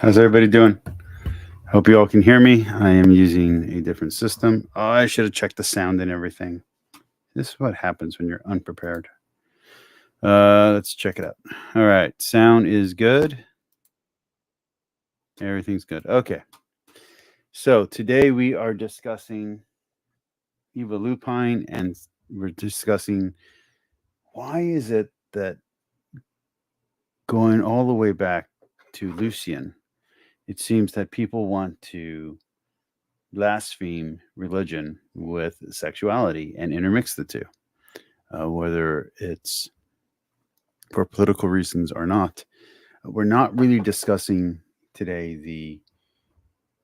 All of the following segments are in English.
How's everybody doing? Hope you all can hear me. I am using a different system. Oh, I should have checked the sound and everything. This is what happens when you're unprepared. Let's check it out. All right, sound is good. Everything's good. Okay. So today we are discussing Evie Lupine, and we're discussing why is it that going all the way back to Lucian, it seems that people want to blaspheme religion with sexuality and intermix the two, whether it's for political reasons or not. We're not really discussing today the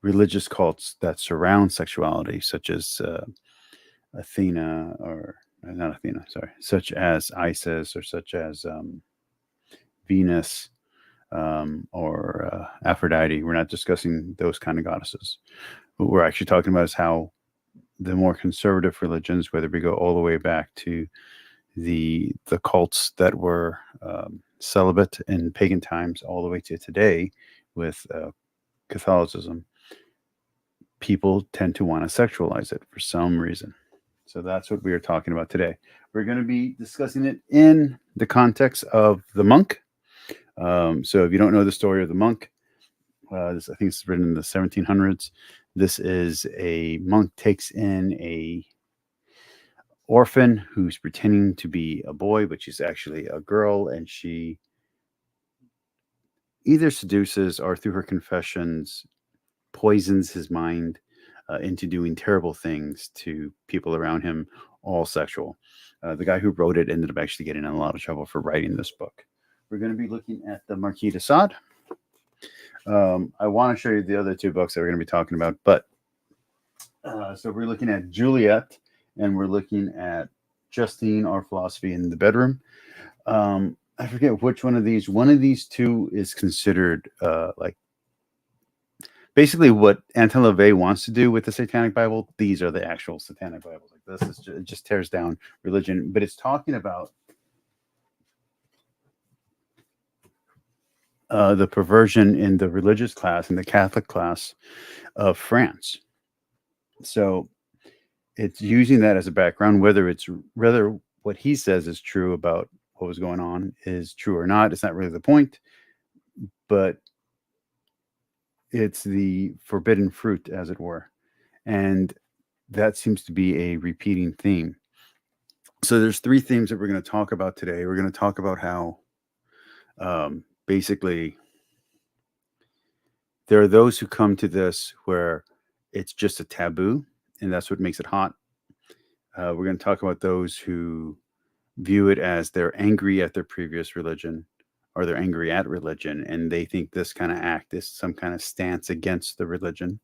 religious cults that surround sexuality, such as Athena, or not Athena, sorry, such as Isis, or such as Venus, or Aphrodite. We're not discussing those kind of goddesses. What we're actually talking about is how the more conservative religions, whether we go all the way back to the cults that were celibate in pagan times, all the way to today with Catholicism, people tend to want to sexualize it for some reason. So that's what we are talking about today. We're going to be discussing it in the context of the monk. So if you don't know the story of the monk, this, I think it's written in the 1700s. This is a monk takes in a orphan who's pretending to be a boy, but she's actually a girl, and she either seduces or through her confessions poisons his mind into doing terrible things to people around him, all sexual. The guy who wrote it ended up actually getting in a lot of trouble for writing this book. We're going to be looking at the Marquis de Sade. I want to show you the other two books that we're going to be talking about, but so we're looking at Juliet, and we're looking at Justine, or Philosophy in the Bedroom. I forget which one of these. One of these two is considered like basically what Anton LaVey wants to do with the Satanic Bible. These are the actual Satanic Bibles. Like this is just, it just tears down religion, but it's talking about the perversion in the religious class, in the Catholic class of France. So it's using that as a background, whether what he says is true about what was going on is true or not. It's not really the point, but it's the forbidden fruit, as it were. And that seems to be a repeating theme. So there's three themes that we're going to talk about today. We're going to talk about how basically there are those who come to this where it's just a taboo, and that's what makes it hot. We're going to talk about those who view it as they're angry at their previous religion, or they're angry at religion, and they think this kind of act is some kind of stance against the religion,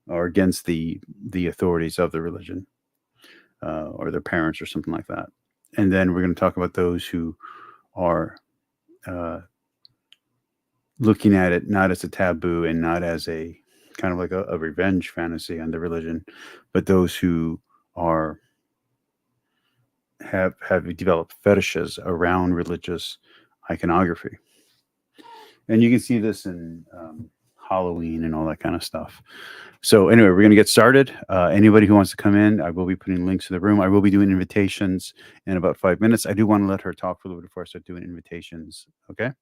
or against the authorities of the religion, or their parents or something like that. And then we're going to talk about those who are looking at it not as a taboo and not as a kind of like a revenge fantasy on the religion, but those who are have developed fetishes around religious iconography. And you can see this in Halloween and all that kind of stuff. So anyway, we're going to get started. Anybody who wants to come in, I will be putting links to the room. I will be doing invitations in about 5 minutes. I do want to let her talk for a little bit before I start doing invitations. Okay.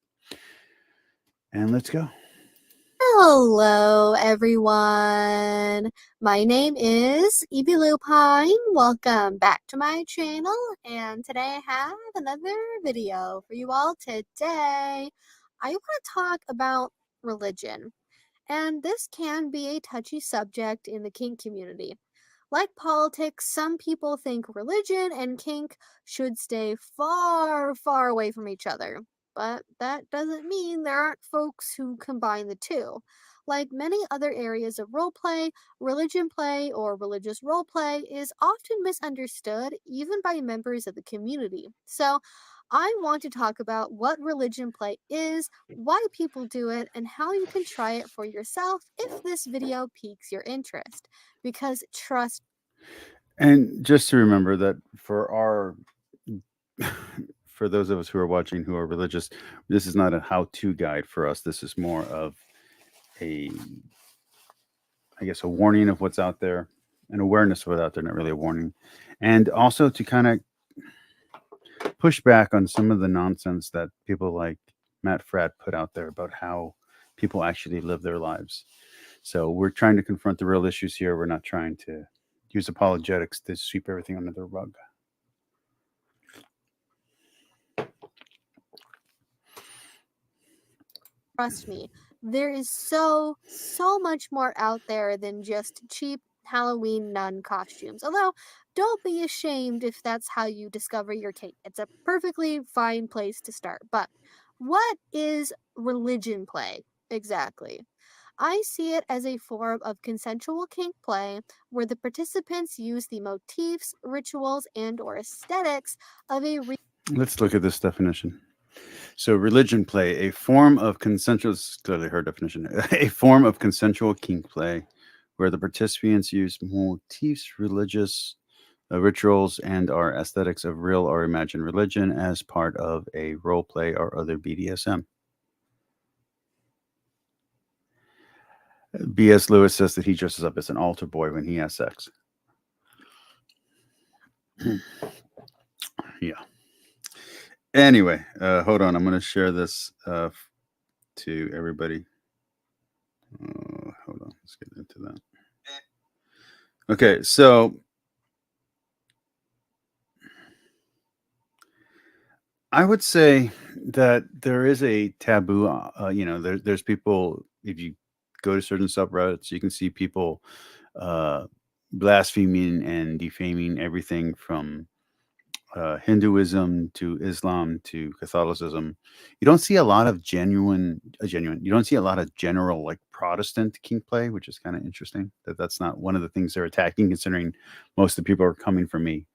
And let's go. Hello, everyone. My name is Evie Lupine. Welcome back to my channel. And today I have another video for you all. Today, I want to talk about religion. And this can be a touchy subject in the kink community. Like politics, some people think religion and kink should stay far, far away from each other. But that doesn't mean there aren't folks who combine the two. Like many other areas of roleplay, religion play or religious roleplay is often misunderstood even by members of the community. So I want to talk about what religion play is, why people do it, and how you can try it for yourself if this video piques your interest. Because trust. And just to remember that for our for those of us who are watching who are religious, this is not a how-to guide for us. This is more of a I guess a warning of what's out there, an awareness of what's out there, not really a warning, and also to kind of push back on some of the nonsense that people like Matt Fradd put out there about how people actually live their lives. So we're trying to confront the real issues here. We're not trying to use apologetics to sweep everything under the rug. Trust me, there is so much more out there than just cheap Halloween nun costumes. Although, don't be ashamed if that's how you discover your kink. It's a perfectly fine place to start. But what is religion play exactly? I see it as a form of consensual kink play where the participants use the motifs, rituals, and or aesthetics of a Let's look at this definition. So, religion play, a form of consensual, this is clearly her definition, a form of consensual kink play where the participants use motifs, religious rituals, and or aesthetics of real or imagined religion as part of a role play or other BDSM. B.S. Lewis says that he dresses up as an altar boy when he has sex. Yeah. Anyway, hold on. I'm going to share this to everybody. Hold on. Let's get into that. Okay, so I would say that there is a taboo. There's people, if you go to certain subreddits, you can see people blaspheming and defaming everything from Hinduism to Islam to Catholicism. You don't see a lot of you don't see a lot of general like Protestant kink play, which is kind of interesting. That's not one of the things they're attacking, considering most of the people are coming from a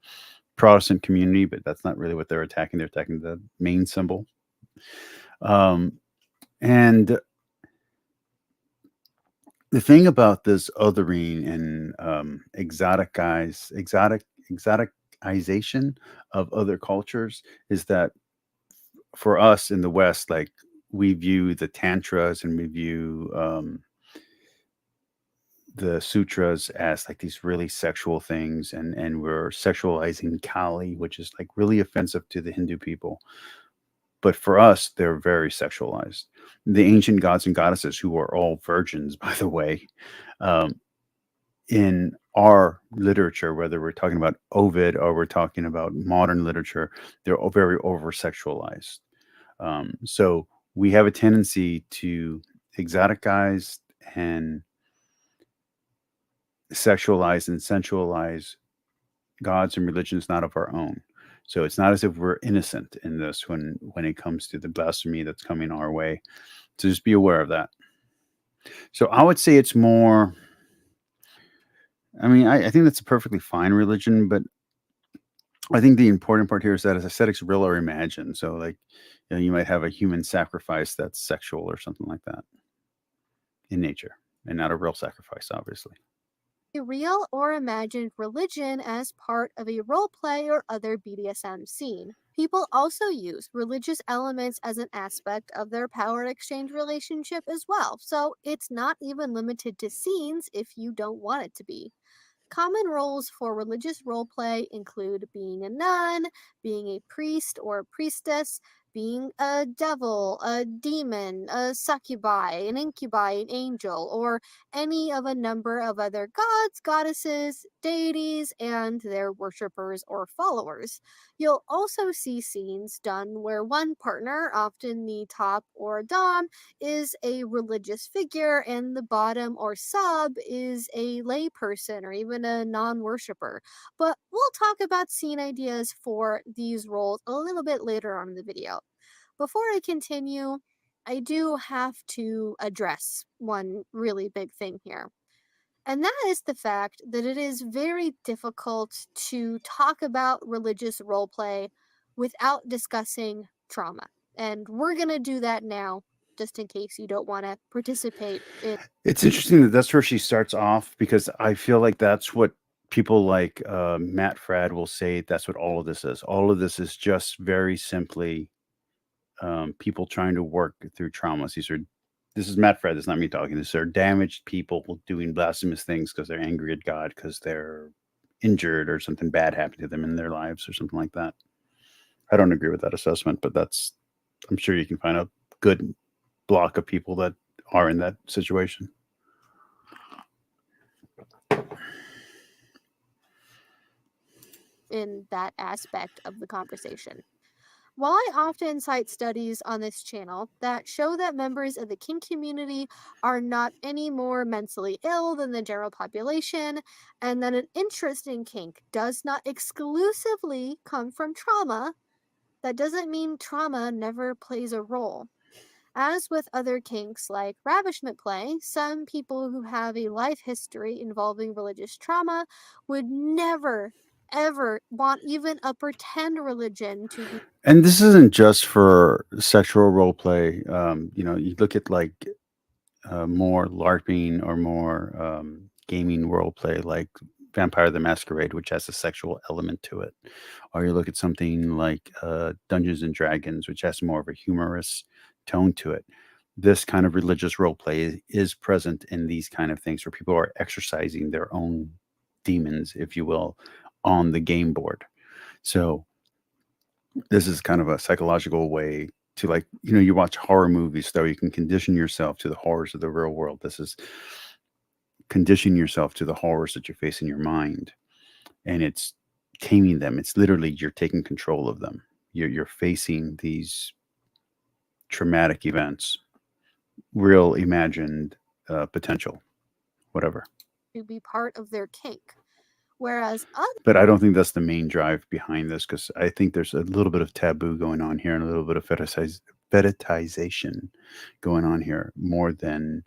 Protestant community, but that's not really what they're attacking. They're attacking the main symbol. And the thing about this othering and exoticization of other cultures is that for us in the West, like we view the tantras and we view the sutras as like these really sexual things, and we're sexualizing Kali, which is like really offensive to the Hindu people. But for us, they're very sexualized. The ancient gods and goddesses, who are all virgins, by the way, in our literature, whether we're talking about Ovid or we're talking about modern literature, they're all very over sexualized. So we have a tendency to exoticize and sexualize and sensualize gods and religions not of our own. So it's not as if we're innocent in this when it comes to the blasphemy that's coming our way. So just be aware of that. So I would say it's more. I mean, I think that's a perfectly fine religion, but I think the important part here is that as aesthetics real or imagined. So like, you might have a human sacrifice that's sexual or something like that in nature, and not a real sacrifice, obviously. real or imagined religion as part of a role play or other BDSM scene. People also use religious elements as an aspect of their power exchange relationship as well, so it's not even limited to scenes if you don't want it to be. Common roles for religious roleplay include being a nun, being a priest or priestess, being a devil, a demon, a succubi, an incubi, an angel, or any of a number of other gods, goddesses, deities, and their worshippers or followers. You'll also see scenes done where one partner, often the top or dom, is a religious figure and the bottom or sub is a layperson or even a non worshiper. But we'll talk about scene ideas for these roles a little bit later on in the video. Before I continue, I do have to address one really big thing here. And that is the fact that it is very difficult to talk about religious roleplay without discussing trauma. And we're going to do that now, just in case you don't want to participate in. It's interesting that that's where she starts off, because I feel like that's what people like Matt Fradd will say. That's what all of this is. All of this is just very simply people trying to work through traumas. this is Matt Fred. It's not me talking. These are damaged people doing blasphemous things because they're angry at God because they're injured or something bad happened to them in their lives or something like that. I don't agree with that assessment, but I'm sure you can find a good block of people that are in that situation. In that aspect of the conversation. While I often cite studies on this channel that show that members of the kink community are not any more mentally ill than the general population, and that an interest in kink does not exclusively come from trauma, that doesn't mean trauma never plays a role. As with other kinks like ravishment play, some people who have a life history involving religious trauma would never, ever want even a pretend religion to be. And this isn't just for sexual role play. You look at like more LARPing or more gaming role play, like Vampire the Masquerade, which has a sexual element to it. Or you look at something like Dungeons and Dragons, which has more of a humorous tone to it. This kind of religious role play is present in these kind of things where people are exercising their own demons, if you will, on the game board. So this is kind of a psychological way to, like, you watch horror movies, so you can condition yourself to the horrors of the real world. This is condition yourself to the horrors that you face in your mind, and it's taming them. It's literally you're taking control of them. You're facing these traumatic events, real imagined potential, whatever. To be part of their kink. Whereas others, But I don't think that's the main drive behind this, because I think there's a little bit of taboo going on here and a little bit of fetishization going on here, more than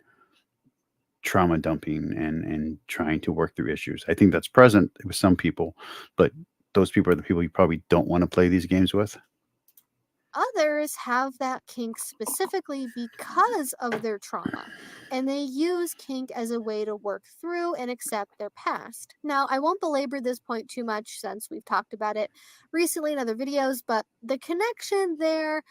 trauma dumping and trying to work through issues. I think that's present with some people, but those people are the people you probably don't want to play these games with. others have that kink specifically because of their trauma, and they use kink as a way to work through and accept their past. Now, I won't belabor this point too much since we've talked about it recently in other videos, but the connection there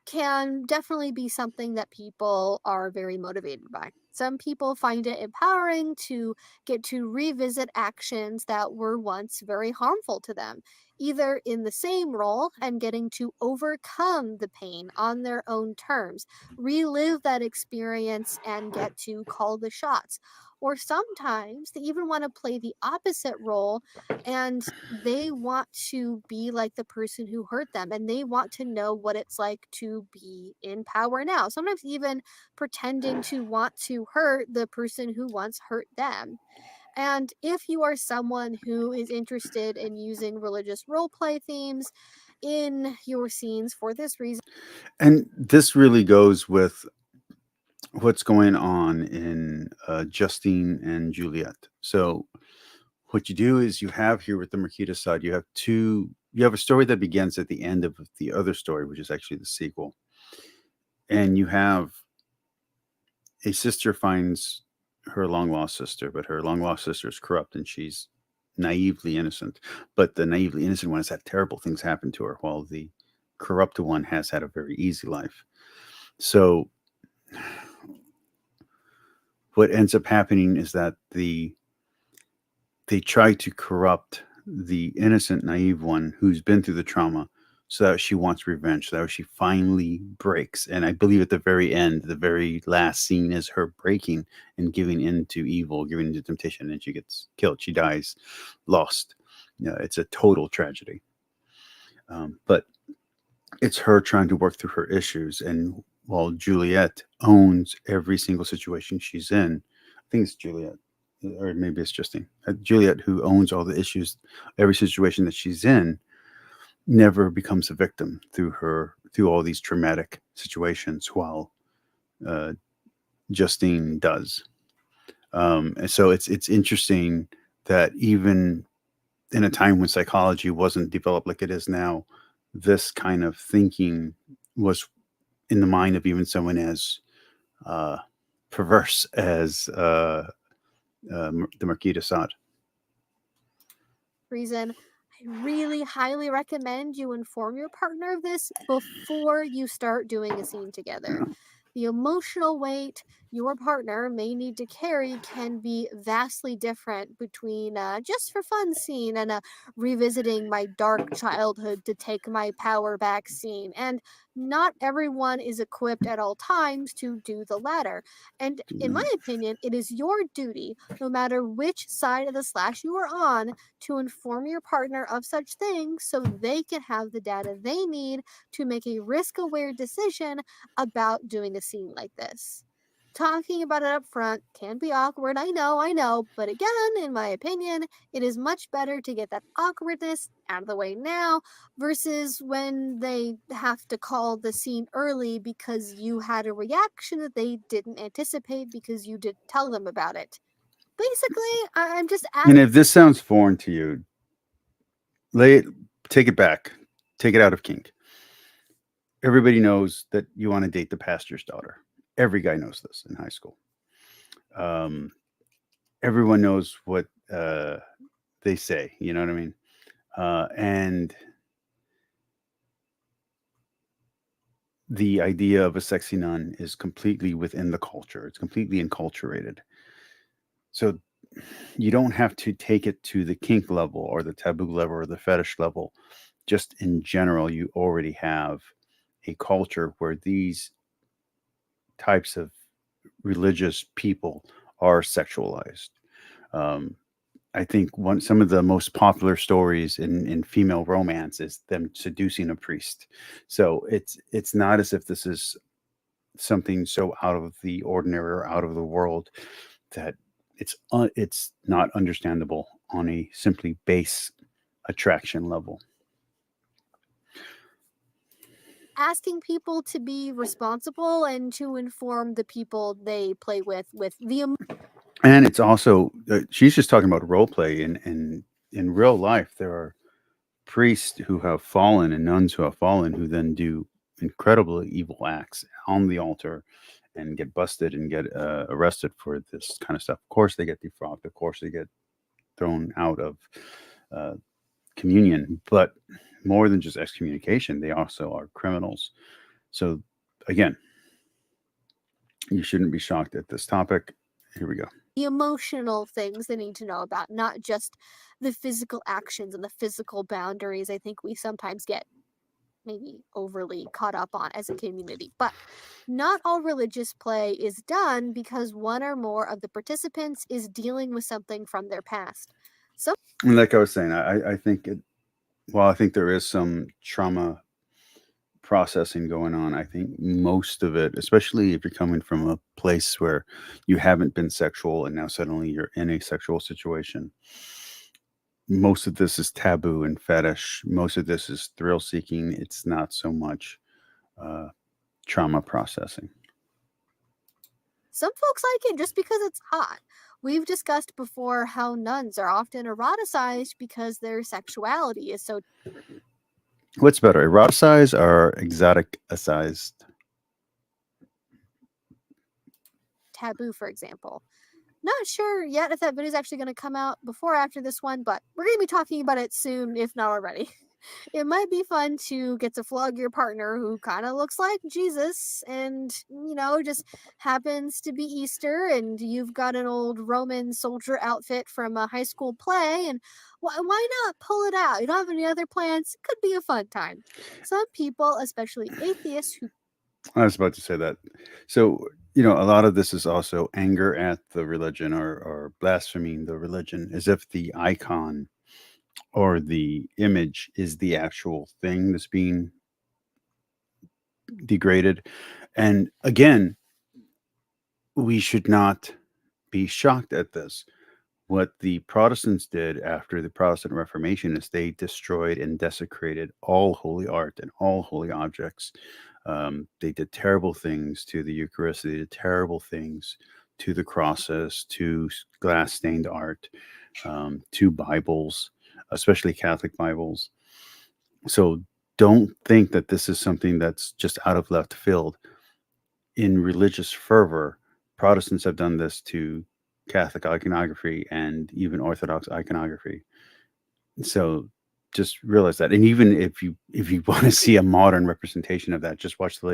can definitely be something that people are very motivated by. Some people find it empowering to get to revisit actions that were once very harmful to them, either in the same role and getting to overcome the pain on their own terms, relive that experience and get to call the shots. Or sometimes they even want to play the opposite role and they want to be like the person who hurt them and they want to know what it's like to be in power now. Sometimes even pretending to want to hurt the person who once hurt them. And if you are someone who is interested in using religious roleplay themes in your scenes for this reason, And this really goes with what's going on in Justine and Juliet. So what you do is you have here with the Marquis De Sade, you have a story that begins at the end of the other story, which is actually the sequel. And you have a sister finds her long lost sister, but her long lost sister is corrupt and she's naively innocent. But the naively innocent one has had terrible things happen to her, while the corrupt one has had a very easy life. So what ends up happening is that they try to corrupt the innocent, naive one who's been through the trauma, so that she wants revenge, so that she finally breaks. And I believe at the very end, the very last scene is her breaking and giving in to evil, giving in to temptation, and she gets killed. She dies, lost. It's a total tragedy. But it's her trying to work through her issues. And while Juliet owns every single situation she's in, I think it's Juliet, or maybe it's Justine. Juliet, who owns all the issues, every situation that she's in, never becomes a victim through all these traumatic situations, while Justine does. And so it's interesting that even in a time when psychology wasn't developed like it is now, this kind of thinking was in the mind of even someone as perverse as the Marquis de Sade. reason, I really highly recommend you inform your partner of this before you start doing a scene together. The emotional weight your partner may need to carry can be vastly different between just for fun scene and a revisiting my dark childhood to take my power back scene. And not everyone is equipped at all times to do the latter. And in my opinion, it is your duty, no matter which side of the slash you are on, to inform your partner of such things so they can have the data they need to make a risk aware decision about doing a scene like this. Talking about it up front can be awkward, I know, but again, in my opinion, it is much better to get that awkwardness out of the way now versus when they have to call the scene early because you had a reaction that they didn't anticipate because you didn't tell them about it. Basically, I'm just And if this sounds foreign to you, lay it, take it back, take it out of kink. Everybody knows that you want to date the pastor's daughter. Every guy knows this in high school. Everyone knows what they say. You know what I mean? And the idea of a sexy nun is completely within the culture. It's completely enculturated. So you don't have to take it to the kink level or the taboo level or the fetish level. Just in general, you already have a culture where these types of religious people are sexualized. Um, I think some of the most popular stories in female romance is them seducing a priest. So it's not as if this is something so out of the ordinary or out of the world that it's not understandable on a simply base attraction level. Asking people to be responsible and to inform the people they play with the And it's also she's just talking about role play. In real life, there are priests who have fallen and nuns who have fallen who then do incredibly evil acts on the altar and get busted and get arrested for this kind of stuff. Of course, they get defrocked. Of course, they get thrown out of uh, communion. But more than just excommunication, they also are criminals. So again, you shouldn't be shocked at this topic. Here we go. the emotional things they need to know about, not just the physical actions and the physical boundaries I think we sometimes get maybe overly caught up on as a community. But not all religious play is done because one or more of the participants is dealing with something from their past. So, And like I was saying, I think while I think there is some trauma processing going on, I think most of it, especially if you're coming from a place where you haven't been sexual and now suddenly you're in a sexual situation, most of this is taboo and fetish. Most of this is thrill seeking. It's not so much uh, trauma processing. some folks like it just because it's hot. We've discussed before how nuns are often eroticized because their sexuality is so What's better, eroticized or exoticized? taboo, for example. Not sure yet if that video is actually going to come out before or after this one, but we're going to be talking about it soon, if not already. It might be fun to get to flog your partner who kind of looks like Jesus and, just happens to be Easter and you've got an old Roman soldier outfit from a high school play, and why not pull it out? You don't have any other plans? It could be a fun time. Some people, especially atheists who I was about to say that. So, a lot of this is also anger at the religion or blaspheming the religion as if the icon or the image is the actual thing that's being degraded. And again, we should not be shocked at this. What the Protestants did after the Protestant Reformation is they destroyed and desecrated all holy art and all holy objects. They did terrible things to the Eucharist. They did terrible things to the crosses, to glass stained art, to Bibles, especially Catholic Bibles. So don't think that this is something that's just out of left field. In religious fervor, Protestants have done this to Catholic iconography and even Orthodox iconography. So just realize that. And even if you want to see a modern representation of that, just watch the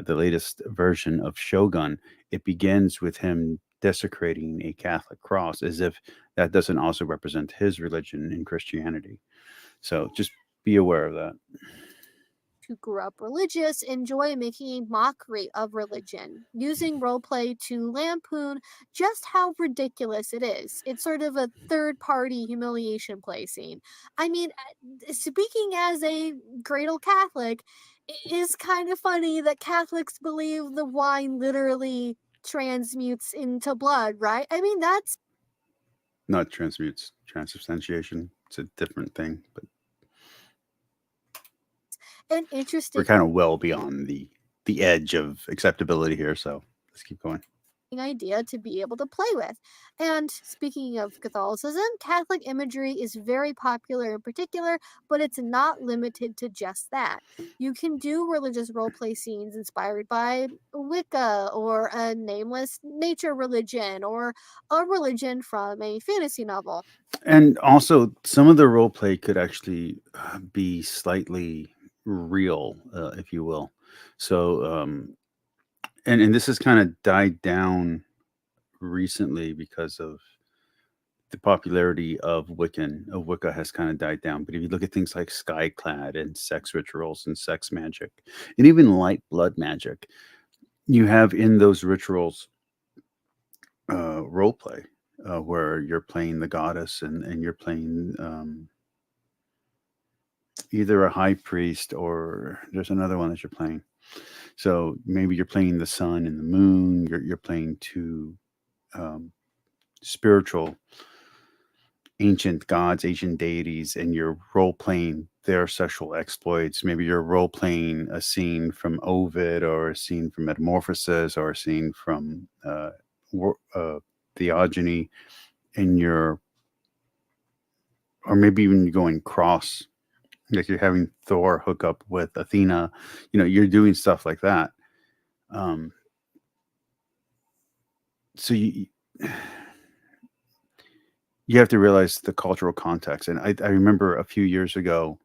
latest version of Shogun. It begins with him desecrating a Catholic cross, as if that doesn't also represent his religion in Christianity. So just be aware of that. Who grew up religious enjoy making a mockery of religion, using roleplay to lampoon just how ridiculous it is. It's sort of a third party humiliation play scene. I mean, speaking as a cradle Catholic, it is kind of funny that Catholics believe the wine literally transmutes into blood, right? I mean, that's Not transmutes, transubstantiation. It's a different thing, but an interesting we're kind of well beyond the edge of acceptability here. So let's keep going. idea to be able to play with. And speaking of Catholicism, Catholic imagery is very popular in particular, but it's not limited to just that. You can do religious roleplay scenes inspired by Wicca or a nameless nature religion or a religion from a fantasy novel. And also, some of the role play could actually be slightly real, if you will. So, and this has kind of died down recently because of the popularity of Wicca has kind of died down. But if you look at things like Skyclad and sex rituals and sex magic, and even light blood magic, you have in those rituals role play where you're playing the goddess and you're playing either a high priest or there's another one that you're playing. So maybe you're playing the sun and the moon. You're playing two spiritual ancient gods, ancient deities, and you're role playing their sexual exploits. Maybe you're role playing a scene from Ovid or a scene from Metamorphosis or a scene from Theogony, and you're, or maybe even going cross, like you're having Thor hook up with Athena. You're doing stuff like that. So you have to realize the cultural context. And I remember a few years ago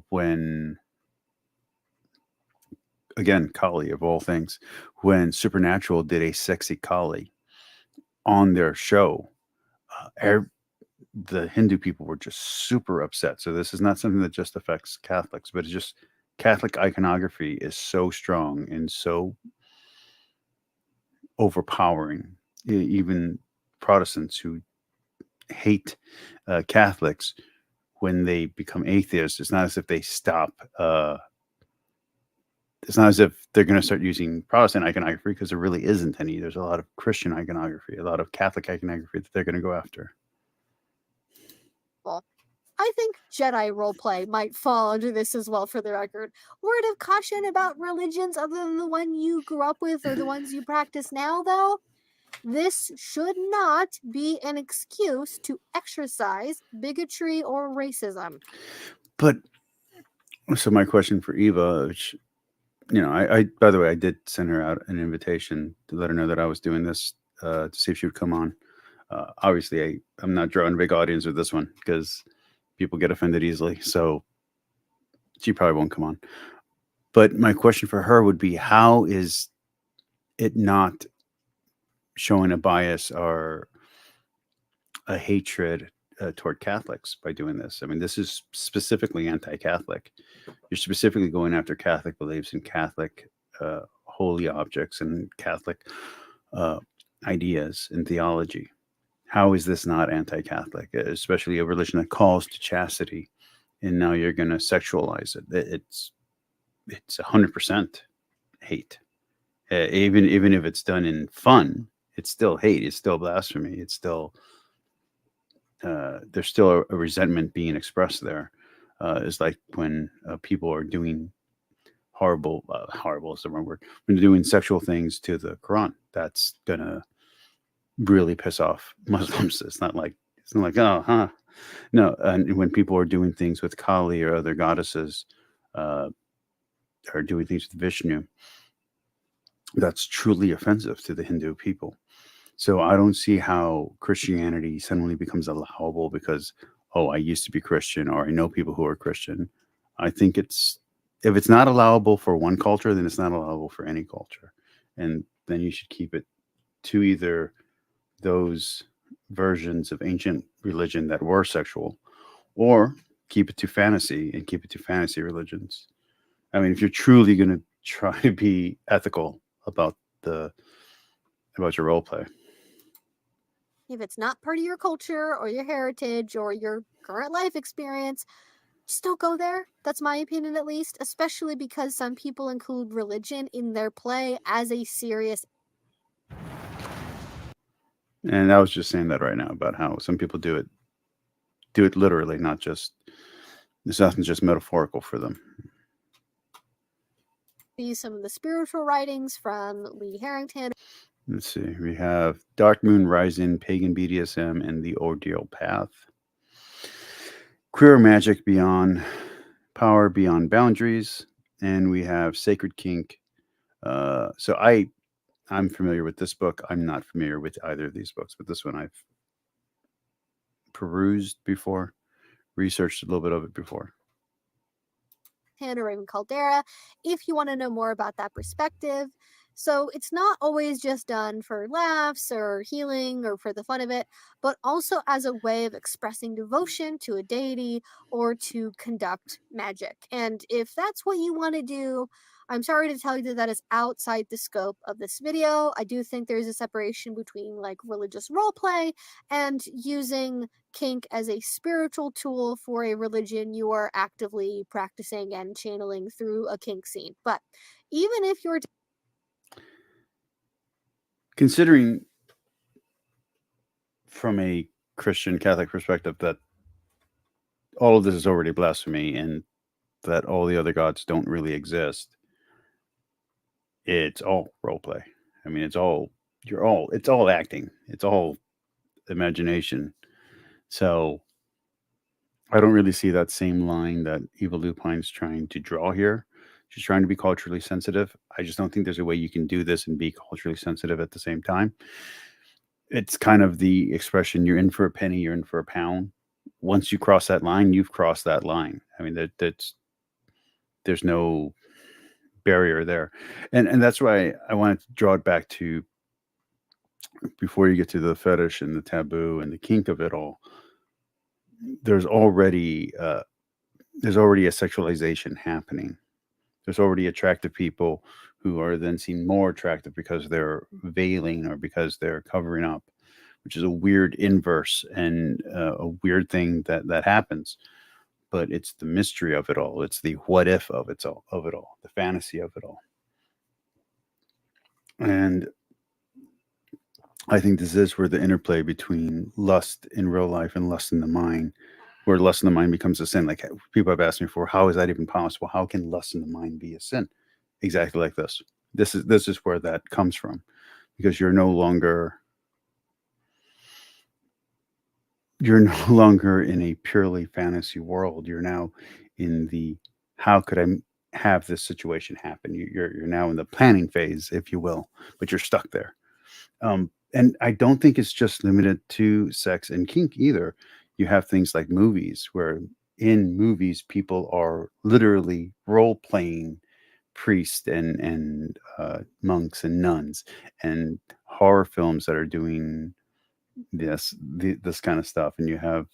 when, again, Kali of all things, when Supernatural did a sexy Kali on their show, the Hindu people were just super upset. So this is not something that just affects Catholics, but it's just Catholic iconography is so strong and so overpowering. Even Protestants who hate Catholics, when they become atheists, it's not as if they stop. It's not as if they're going to start using Protestant iconography, because there really isn't any. There's a lot of Christian iconography, a lot of Catholic iconography that they're going to go after. Well, I think Jedi roleplay might fall under this as well, for the record. Word of caution about religions other than the one you grew up with or the ones you practice now, though. This should not be an excuse to exercise bigotry or racism. But so my question for Eva, which, I by the way, I did send her out an invitation to let her know that I was doing this to see if she would come on. Obviously, I'm not drawing a big audience with this one because people get offended easily. So she probably won't come on. But my question for her would be, how is it not showing a bias or a hatred toward Catholics by doing this? I mean, this is specifically anti-Catholic. You're specifically going after Catholic beliefs and Catholic holy objects and Catholic ideas and theology. How is this not anti-Catholic, especially a religion that calls to chastity, and now you're going to sexualize it? It's 100% hate. Even if it's done in fun, it's still hate. It's still blasphemy. It's still there's still a resentment being expressed there. It's like when people are doing horrible is the wrong word. When they're doing sexual things to the Quran, that's gonna really piss off Muslims. It's not like no. And when people are doing things with Kali or other goddesses, are doing things with Vishnu, that's truly offensive to the Hindu people. So I don't see how Christianity suddenly becomes allowable because oh, I used to be Christian, or I know people who are Christian. I think if it's not allowable for one culture, then it's not allowable for any culture. And then you should keep it to either those versions of ancient religion that were sexual, or keep it to fantasy and keep it to fantasy religions. I mean, if you're truly going to try to be ethical about your role play. If it's not part of your culture or your heritage or your current life experience, just don't go there. That's my opinion, at least, especially because some people include religion in their play as a serious. And I was just saying that right now about how some people do it literally, not just, it's not just metaphorical for them. See some of the spiritual writings from Lee Harrington. Let's see. We have Dark Moon Rising, Pagan BDSM, and The Ordeal Path. Queer Magic Beyond Power Beyond Boundaries, and we have Sacred Kink. So I'm familiar with this book. I'm not familiar with either of these books, but this one I've perused before, researched a little bit of it before. Or even Caldera, if you want to know more about that perspective. So it's not always just done for laughs or healing or for the fun of it, but also as a way of expressing devotion to a deity or to conduct magic. And if that's what you want to do, I'm sorry to tell you that that is outside the scope of this video. I do think there's a separation between like religious roleplay and using kink as a spiritual tool for a religion you are actively practicing and channeling through a kink scene. But even if you're considering from a Christian Catholic perspective that all of this is already blasphemy and that all the other gods don't really exist, it's all role play. I mean, it's all acting. It's all imagination. So I don't really see that same line that Evie Lupine's trying to draw here. She's trying to be culturally sensitive. I just don't think there's a way you can do this and be culturally sensitive at the same time. It's kind of the expression, you're in for a penny, you're in for a pound. Once you cross that line, you've crossed that line. I mean, there's no barrier there. And that's why I wanted to draw it back to, before you get to the fetish and the taboo and the kink of it all, there's already a sexualization happening. There's already attractive people who are then seen more attractive because they're veiling or because they're covering up, which is a weird inverse and a weird thing that happens. But it's the mystery of it all. It's the what if of it all, the fantasy of it all. And I think this is where the interplay between lust in real life and lust in the mind, where lust in the mind becomes a sin. Like people have asked me before, how is that even possible? How can lust in the mind be a sin? Exactly like this. This is where that comes from, because you're no longer in a purely fantasy world. You're now in the, how could I have this situation happen? You're now in the planning phase, if you will, but you're stuck there. And I don't think it's just limited to sex and kink either. You have things like movies, where in movies people are literally role playing priests and monks and nuns, and horror films that are doing this kind of stuff. And you have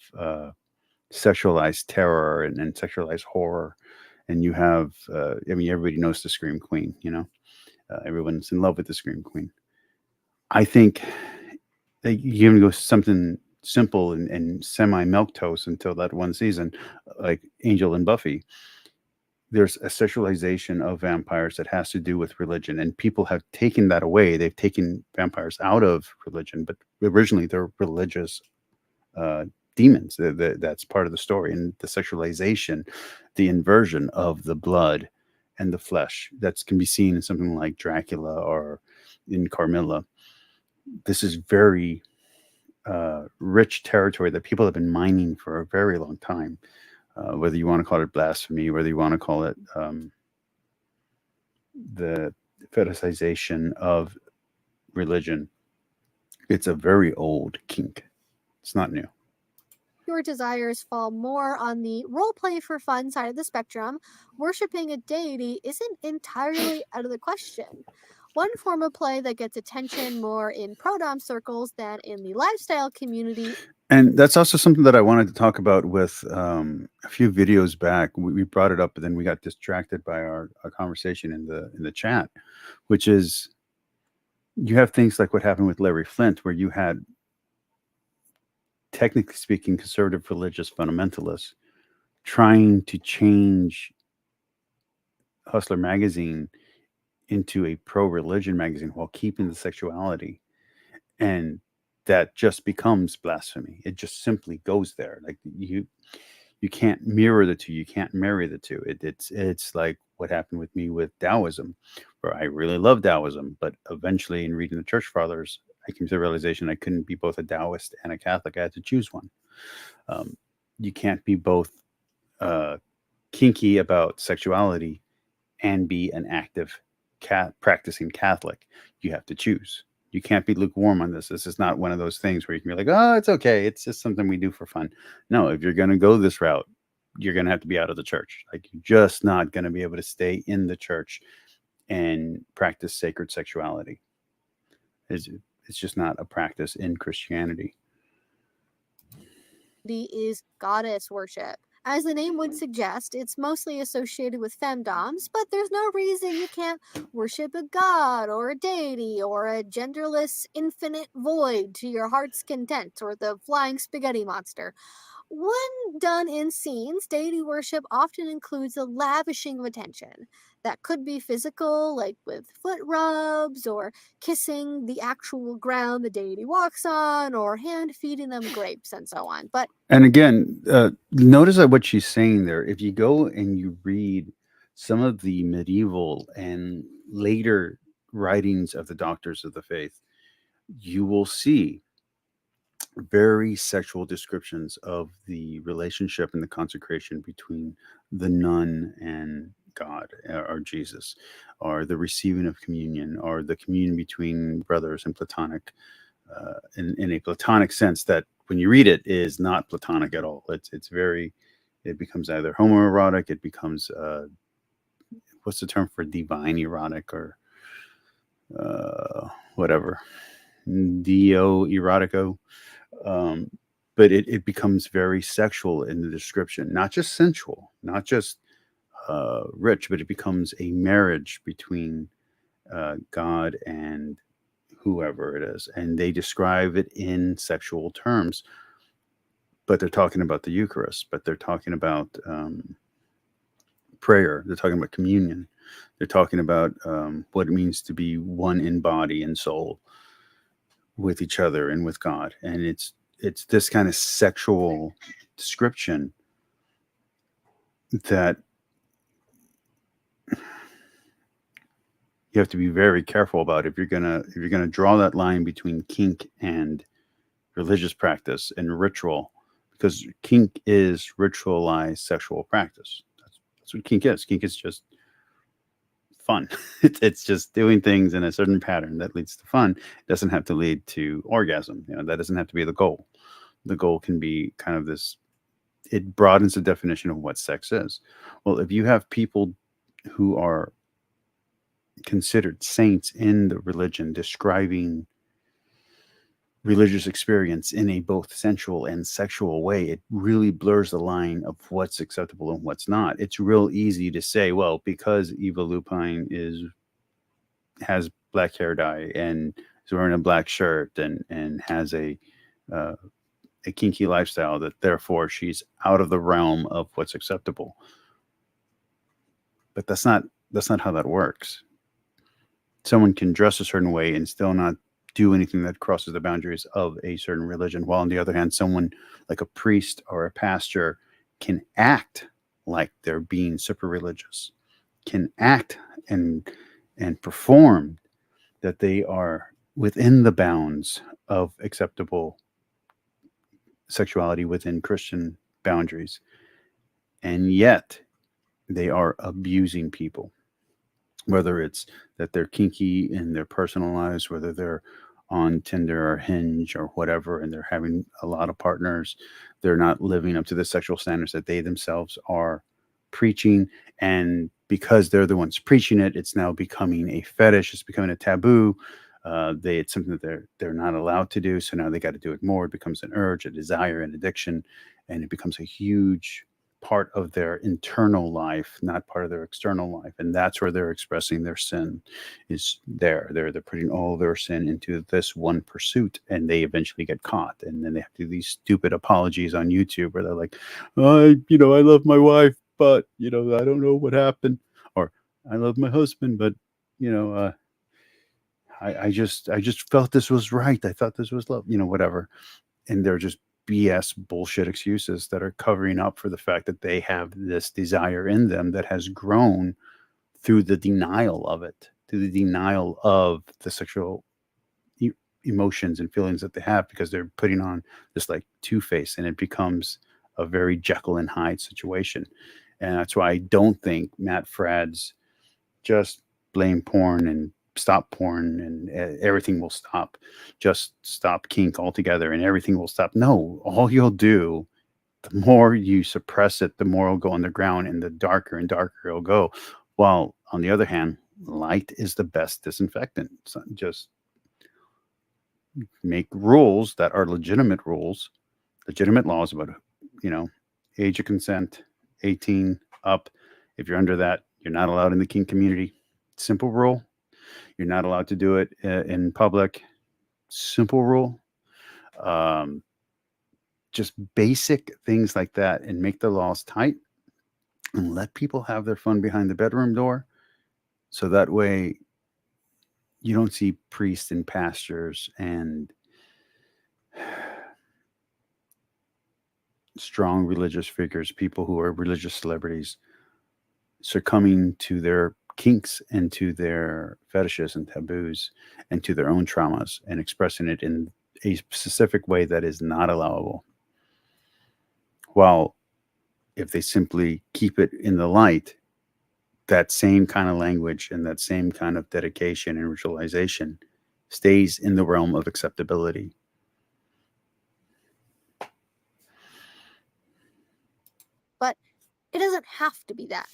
sexualized terror and sexualized horror, and you have I mean, everybody knows the Scream Queen. Everyone's in love with the Scream Queen. I think that you can go something simple and semi milquetoast until that one season, like Angel and Buffy. There's a sexualization of vampires that has to do with religion, and people have taken that away. They've taken vampires out of religion, but originally they're religious demons. That's part of the story, and the sexualization, the inversion of the blood and the flesh, that can be seen in something like Dracula or in Carmilla. This is very rich territory that people have been mining for a very long time. Whether you want to call it blasphemy, whether you want to call it the fetishization of religion, it's a very old kink. It's not new. your desires fall more on the role play for fun side of the spectrum, worshipping a deity isn't entirely out of the question. One form of play that gets attention more in pro-dom circles than in the lifestyle community. And that's also something that I wanted to talk about with a few videos back. We brought it up, but then we got distracted by our conversation in the chat, which is you have things like what happened with Larry Flint, where you had, technically speaking, conservative religious fundamentalists trying to change Hustler magazine into a pro-religion magazine while keeping the sexuality, and that just becomes blasphemy. It just simply goes there. Like you can't mirror the two. You can't marry the two. It's like what happened with me with Taoism, where I really love Taoism, but eventually in reading the Church Fathers, I came to the realization I couldn't be both a Taoist and a Catholic. I had to choose one. You can't be both kinky about sexuality and be an active practicing Catholic. You have to choose. You can't be lukewarm on this. This is not one of those things where you can be like, oh, it's okay. It's just something we do for fun. No, if you're going to go this route, you're going to have to be out of the church. Like, you're just not going to be able to stay in the church and practice sacred sexuality. It's just not a practice in Christianity. Is goddess worship. As the name would suggest, it's mostly associated with femdoms, but there's no reason you can't worship a god or a deity or a genderless infinite void to your heart's content, or the flying spaghetti monster. When done in scenes, deity worship often includes a lavishing of attention. That could be physical, like with foot rubs, or kissing the actual ground the deity walks on, or hand feeding them grapes, and so on. And again, notice that what she's saying there, if you go and you read some of the medieval and later writings of the doctors of the faith, you will see very sexual descriptions of the relationship and the consecration between the nun and God or Jesus, or the receiving of communion, or the communion between brothers in platonic, in a platonic sense that when you read it is not platonic at all. It becomes either homoerotic, it becomes what's the term for divine erotic, or whatever, dio erotico. But it becomes very sexual in the description, not just sensual, not just rich, but it becomes a marriage between God and whoever it is. And they describe it in sexual terms, but they're talking about the Eucharist, but they're talking about prayer. They're talking about communion. They're talking about what it means to be one in body and soul with each other and with God. And it's this kind of sexual description that you have to be very careful about if you're gonna draw that line between kink and religious practice and ritual, because kink is ritualized sexual practice. That's what kink is. Kink is just fun. It's just doing things in a certain pattern that leads to fun. It doesn't have to lead to orgasm. That doesn't have to be the goal. The goal can be kind of this. It broadens the definition of what sex is. Well, if you have people who are considered saints in the religion describing religious experience in a both sensual and sexual way, it really blurs the line of what's acceptable and what's not. It's real easy to say, well, because Evie Lupine has black hair dye and is wearing a black shirt and has a kinky lifestyle, that therefore she's out of the realm of what's acceptable. But that's not how that works. Someone can dress a certain way and still not do anything that crosses the boundaries of a certain religion, while on the other hand, someone like a priest or a pastor can act like they're being super religious, can act and perform that they are within the bounds of acceptable sexuality within Christian boundaries, and yet they are abusing people. Whether it's that they're kinky in their personal lives, whether they're on Tinder or Hinge or whatever, and they're having a lot of partners. They're not living up to the sexual standards that they themselves are preaching. And because they're the ones preaching it, it's now becoming a fetish. It's becoming a taboo. It's something that they're not allowed to do. So now they got to do it more. It becomes an urge, a desire, an addiction, and it becomes a huge part of their internal life, not part of their external life. And that's where they're expressing their sin is there. They're putting all their sin into this one pursuit, and they eventually get caught. And then they have to do these stupid apologies on YouTube where they're like, I love my wife, but I don't know what happened. Or I love my husband, but I just felt this was right. I thought this was love, whatever. And they're just BS bullshit excuses that are covering up for the fact that they have this desire in them that has grown through the denial of it, through the denial of the sexual emotions and feelings that they have, because they're putting on this like two-face, and it becomes a very Jekyll and Hyde situation. And that's why I don't think Matt Fradd's just blame porn and stop porn and everything will stop. Just stop kink altogether and everything will stop. No, all you'll do, the more you suppress it, the more it'll go underground and the darker and darker it'll go. While on the other hand, light is the best disinfectant. So just make rules that are legitimate rules, legitimate laws about, age of consent, 18 up. If you're under that, you're not allowed in the kink community. Simple rule. You're not allowed to do it in public. Simple rule. Just basic things like that, and make the laws tight and let people have their fun behind the bedroom door. So that way you don't see priests and pastors and strong religious figures, people who are religious celebrities, succumbing to their kinks and to their fetishes and taboos and to their own traumas and expressing it in a specific way that is not allowable. While if they simply keep it in the light, that same kind of language and that same kind of dedication and ritualization stays in the realm of acceptability. But it doesn't have to be that.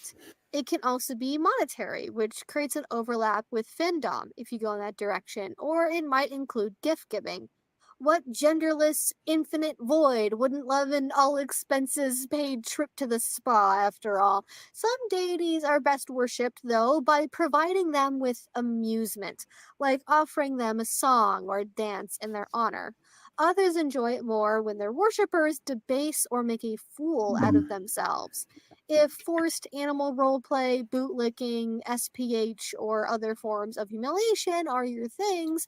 It can also be monetary, which creates an overlap with findom if you go in that direction, or it might include gift giving. What genderless infinite void wouldn't love an all expenses paid trip to the spa after all? Some deities are best worshipped, though, by providing them with amusement, like offering them a song or a dance in their honor. Others enjoy it more when their worshippers debase or make a fool out of themselves. If forced animal roleplay, bootlicking, SPH, or other forms of humiliation are your things,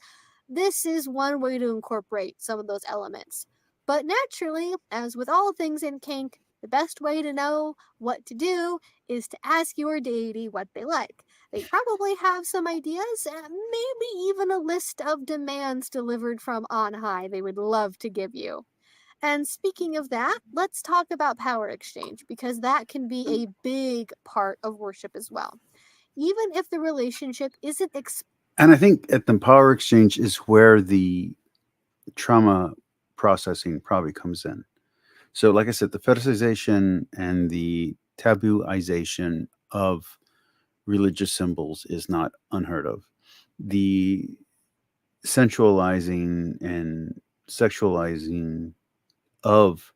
this is one way to incorporate some of those elements. But naturally, as with all things in kink, the best way to know what to do is to ask your deity what they like. They probably have some ideas, and maybe even a list of demands delivered from on high they would love to give you. And speaking of that, let's talk about power exchange, because that can be a big part of worship as well. Even if the relationship isn't And I think at the power exchange is where the trauma processing probably comes in. So, like I said, the fetishization and the tabooization of religious symbols is not unheard of. The sensualizing and sexualizing of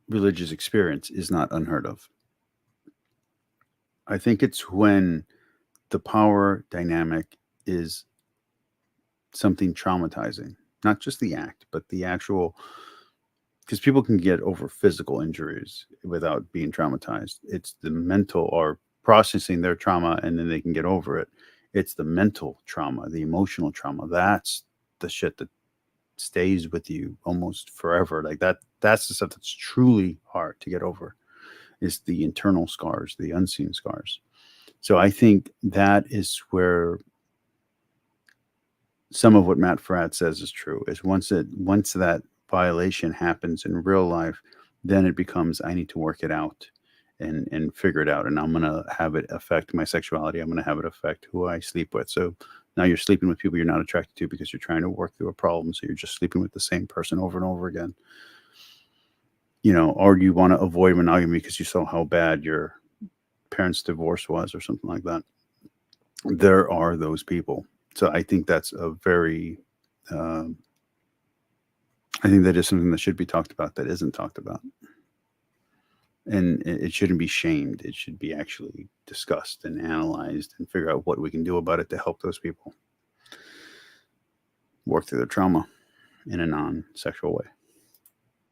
religious experience is not unheard of. I think it's when the power dynamic is something traumatizing, not just the act, but the actual, because people can get over physical injuries without being traumatized. It's the mental or processing their trauma and then they can get over it. It's the mental trauma, the emotional trauma. That's the shit that stays with you almost forever. Like that's the stuff that's truly hard to get over, is the internal scars, the unseen scars. So I think that is where some of what Matt Fradd says is true, is once that violation happens in real life, then it becomes, I need to work it out and figure it out. And I'm going to have it affect my sexuality. I'm going to have it affect who I sleep with. So Now you're sleeping with people you're not attracted to because you're trying to work through a problem. So you're just sleeping with the same person over and over again. Or you want to avoid monogamy because you saw how bad your parents' divorce was or something like that. There are those people. So I think that's a very, I think that is something that should be talked about that isn't talked about. And it shouldn't be shamed. It should be actually discussed and analyzed and figure out what we can do about it to help those people work through their trauma in a non-sexual way.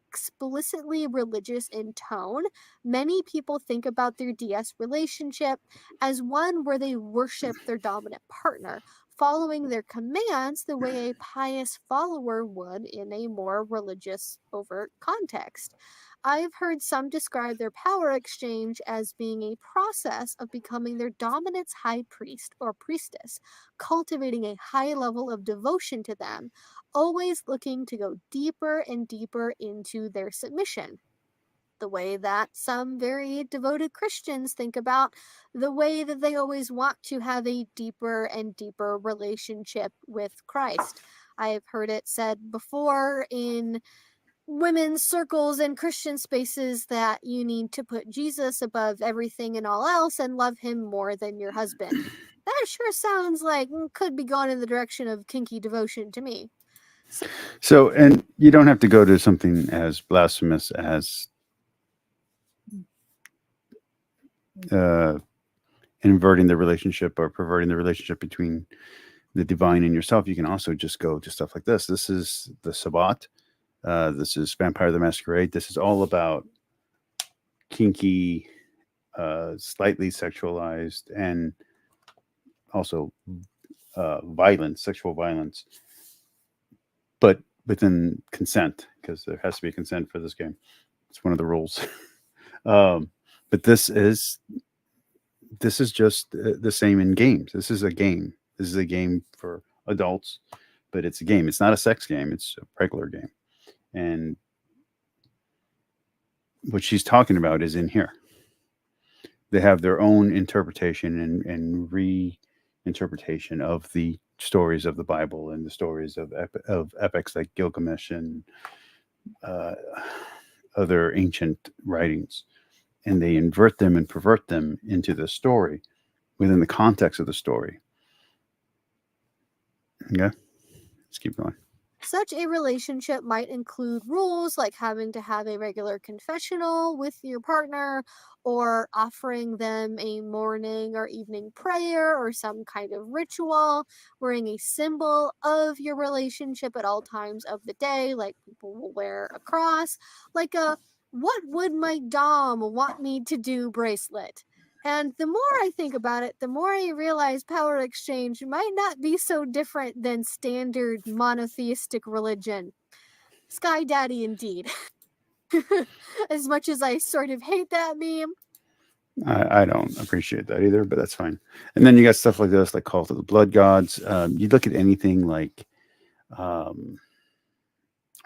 Explicitly religious in tone, many people think about their DS relationship as one where they worship their dominant partner, following their commands the way a pious follower would in a more religious, overt context. I've heard some describe their power exchange as being a process of becoming their dominant's high priest or priestess, cultivating a high level of devotion to them, always looking to go deeper and deeper into their submission. The way that some very devoted Christians think about the way that they always want to have a deeper and deeper relationship with Christ. I've heard it said before in women's circles and Christian spaces that you need to put Jesus above everything and all else and love him more than your husband. That sure sounds like could be going in the direction of kinky devotion to me. So, and you don't have to go to something as blasphemous as inverting the relationship or perverting the relationship between the divine and yourself. You can also just go to stuff like this. This is the Sabbat. This is Vampire the Masquerade. This is all about kinky, slightly sexualized, and also violence, sexual violence, but within consent, because there has to be consent for this game. It's one of the rules. But this is just the same in games. This is a game. This is a game for adults, but it's a game. It's not a sex game. It's a regular game. And what she's talking about is in here. They have their own interpretation and reinterpretation of the stories of the Bible and the stories of epics like Gilgamesh and other ancient writings. And they invert them and pervert them into the story within the context of the story. Okay, let's keep going. Such a relationship might include rules like having to have a regular confessional with your partner, or offering them a morning or evening prayer or some kind of ritual, wearing a symbol of your relationship at all times of the day, like people will wear a cross, like a "what would my dom want me to do" bracelet. And the more I think about it, the more I realize power exchange might not be so different than standard monotheistic religion. Sky Daddy indeed. As much as I sort of hate that meme. I don't appreciate that either, but that's fine. And then you got stuff like this, like Cult of the Blood Gods. You look at anything like, I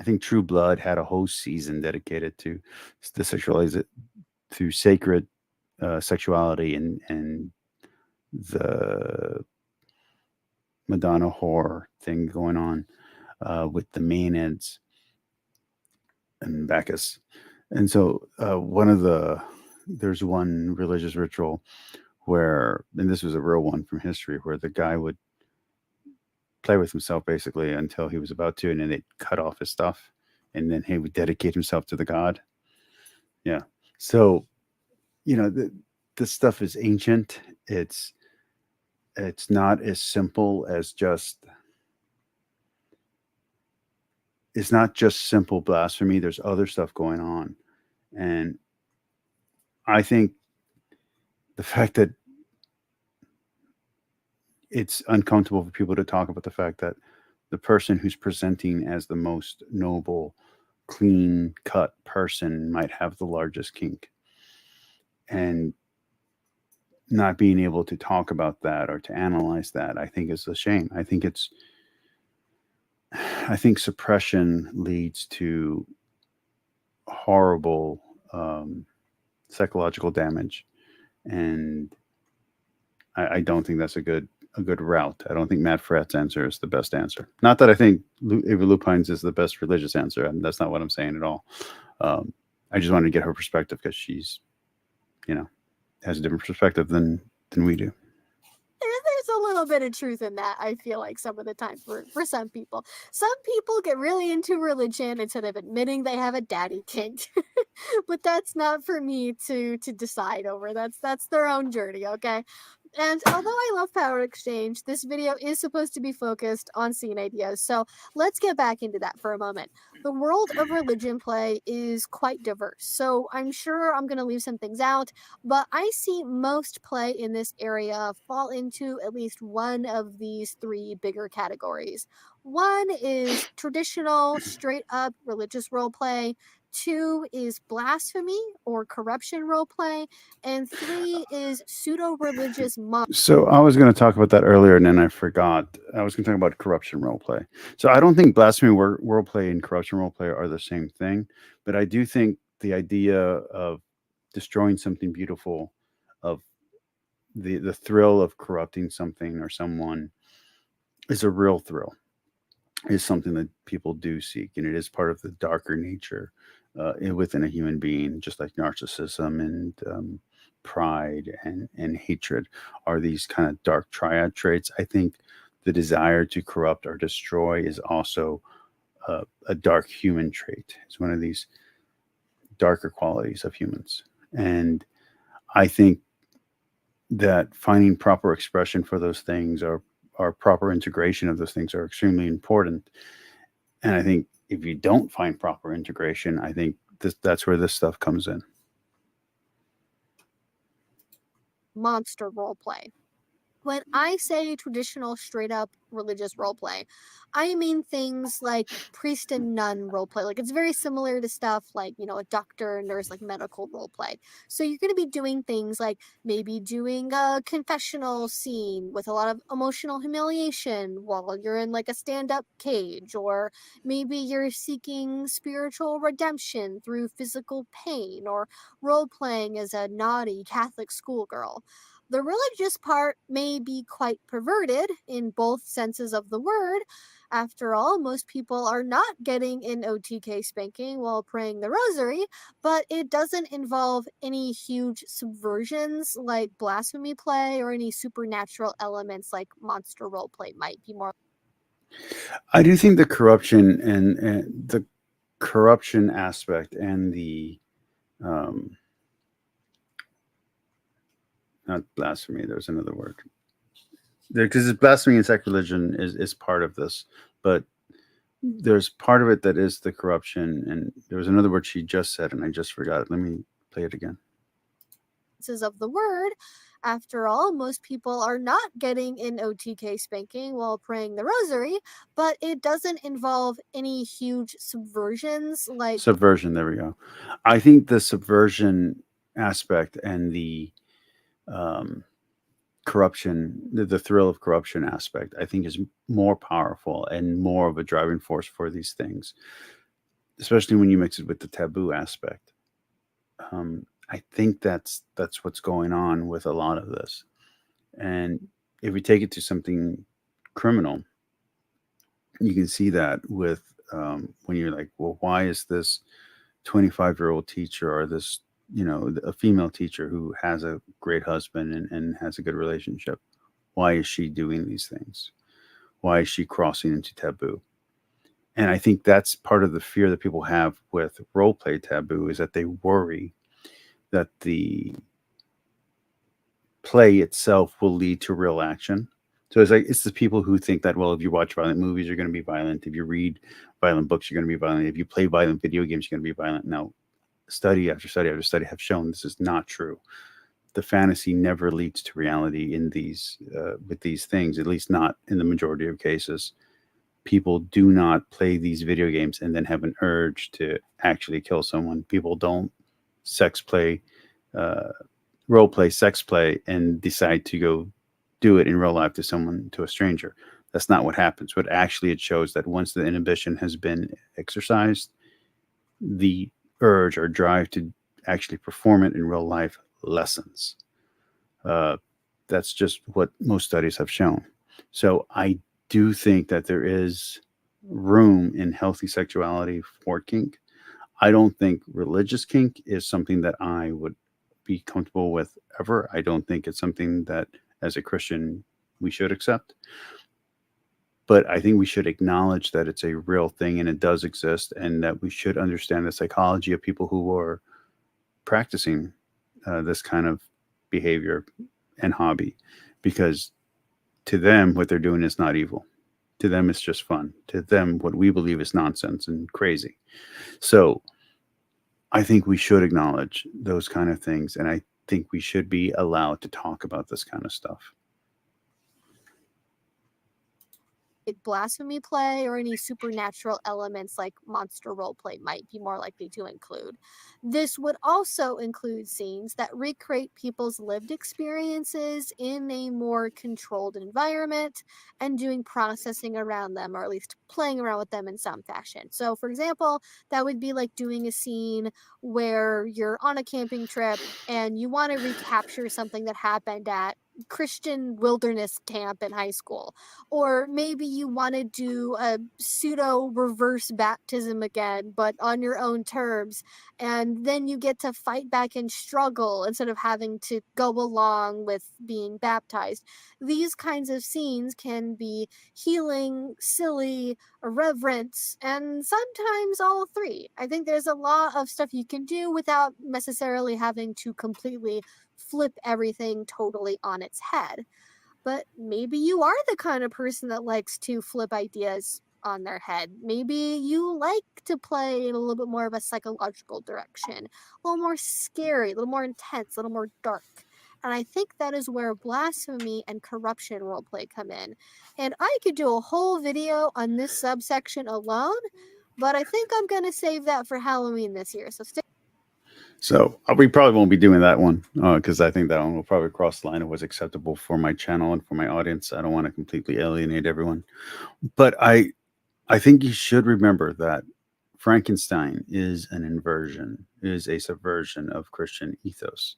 think True Blood had a whole season dedicated to the sexualize it through sacred sexuality and the Madonna whore thing going on with the Maenads and Bacchus. And so there's one religious ritual where, and this was a real one from history, where the guy would play with himself basically until he was about to, and then they'd cut off his stuff, and then he would dedicate himself to the god. Yeah. So, this stuff is ancient. It's not as simple as just, it's not just simple blasphemy. There's other stuff going on. And I think the fact that it's uncomfortable for people to talk about the fact that the person who's presenting as the most noble, clean cut person might have the largest kink. And not being able to talk about that or to analyze that, I think is a shame. I think suppression leads to horrible psychological damage. And I don't think that's a good a good route. I don't think Matt Fratt's answer is the best answer. Not that I think Evie Lupine's is the best religious answer. I mean, that's not what I'm saying at all. I just wanted to get her perspective because she's, has a different perspective than we do. There's a little bit of truth in that, I feel like, some of the time for some people. Some people get really into religion instead of admitting they have a daddy kink. But that's not for me to decide over. That's their own journey, okay? And although I love Power Exchange, this video is supposed to be focused on scene ideas, so let's get back into that for a moment. The world of religion play is quite diverse, so I'm sure I'm going to leave some things out, but I see most play in this area fall into at least one of these three bigger categories. One is traditional, straight up religious roleplay. Two is blasphemy or corruption roleplay, and three is pseudo-religious So I was going to talk about that earlier, and then I forgot. I was going to talk about corruption roleplay. So I don't think blasphemy roleplay and corruption roleplay are the same thing, but I do think the idea of destroying something beautiful, of the thrill of corrupting something or someone, is a real thrill. Is something that people do seek, and it is part of the darker nature within a human being, just like narcissism and pride and hatred are these kind of dark triad traits. I think the desire to corrupt or destroy is also a dark human trait. It's one of these darker qualities of humans, and I think that finding proper expression for those things or proper integration of those things are extremely important. And I think if you don't find proper integration, I think that's where this stuff comes in. monster roleplay. When I say traditional, straight up religious roleplay, I mean things like priest and nun roleplay. Like, it's very similar to stuff like, a doctor, nurse, like medical roleplay. So you're going to be doing things like maybe doing a confessional scene with a lot of emotional humiliation while you're in like a stand up cage, or maybe you're seeking spiritual redemption through physical pain, or role playing as a naughty Catholic schoolgirl. The religious part may be quite perverted in both senses of the word. After all, most people are not getting an OTK spanking while praying the rosary, but it doesn't involve any huge subversions like blasphemy play or any supernatural elements like monster roleplay might be more. I do think the corruption and the corruption aspect and the not blasphemy, there's another word there, because blasphemy and sacrilegion is part of this, but there's part of it that is the corruption, and there was another word she just said and I just forgot it. Let me play it again. Of the word. After all, most people are not getting an OTK spanking while praying the rosary, but it doesn't involve any huge subversions like subversion. There we go. I think the subversion aspect and the corruption, the thrill of corruption aspect, I think is more powerful and more of a driving force for these things, especially when you mix it with the taboo aspect. I think that's what's going on with a lot of this. And if we take it to something criminal, you can see that with when you're like, well, why is this 25-year-old teacher or this, a female teacher who has a great husband and has a good relationship, why is she doing these things? Why is she crossing into taboo? And I think that's part of the fear that people have with role play taboo, is that they worry that the play itself will lead to real action. So it's the people who think that, well, if you watch violent movies, you're going to be violent. If you read violent books, you're going to be violent. If you play violent video games, you're going to be violent. Now, study after study after study have shown this is not true. The fantasy never leads to reality in these with these things, at least not in the majority of cases. People do not play these video games and then have an urge to actually kill someone. People don't sex play, role play, sex play, and decide to go do it in real life to someone, to a stranger. That's not what happens. But actually, it shows that once the inhibition has been exercised, the urge or drive to actually perform it in real life lessens. That's just what most studies have shown. So I do think that there is room in healthy sexuality for kink. I don't think religious kink is something that I would be comfortable with ever. I don't think it's something that, as a Christian, we should accept. But I think we should acknowledge that it's a real thing and it does exist, and that we should understand the psychology of people who are practicing this kind of behavior and hobby, because to them, what they're doing is not evil. To them, it's just fun. To them, what we believe is nonsense and crazy. So I think we should acknowledge those kind of things, and I think we should be allowed to talk about this kind of stuff. Blasphemy play or any supernatural elements like monster roleplay might be more likely to include. This would also include scenes that recreate people's lived experiences in a more controlled environment and doing processing around them, or at least playing around with them in some fashion. So, for example, that would be like doing a scene where you're on a camping trip and you want to recapture something that happened at Christian wilderness camp in high school. Or maybe you want to do a pseudo reverse baptism again, but on your own terms. And then you get to fight back and struggle instead of having to go along with being baptized. These kinds of scenes can be healing, silly, irreverent, and sometimes all three. I think there's a lot of stuff you can do without necessarily having to completely flip everything totally on its head. But maybe you are the kind of person that likes to flip ideas on their head. Maybe you like to play in a little bit more of a psychological direction, a little more scary, a little more intense, a little more dark. And I think that is where blasphemy and corruption roleplay come in. And I could do a whole video on this subsection alone, but I think I'm going to save that for Halloween this year. So we probably won't be doing that one because I think that one will probably cross the line of what's acceptable for my channel and for my audience. I don't want to completely alienate everyone. But I think you should remember that Frankenstein is an inversion, is a subversion of Christian ethos.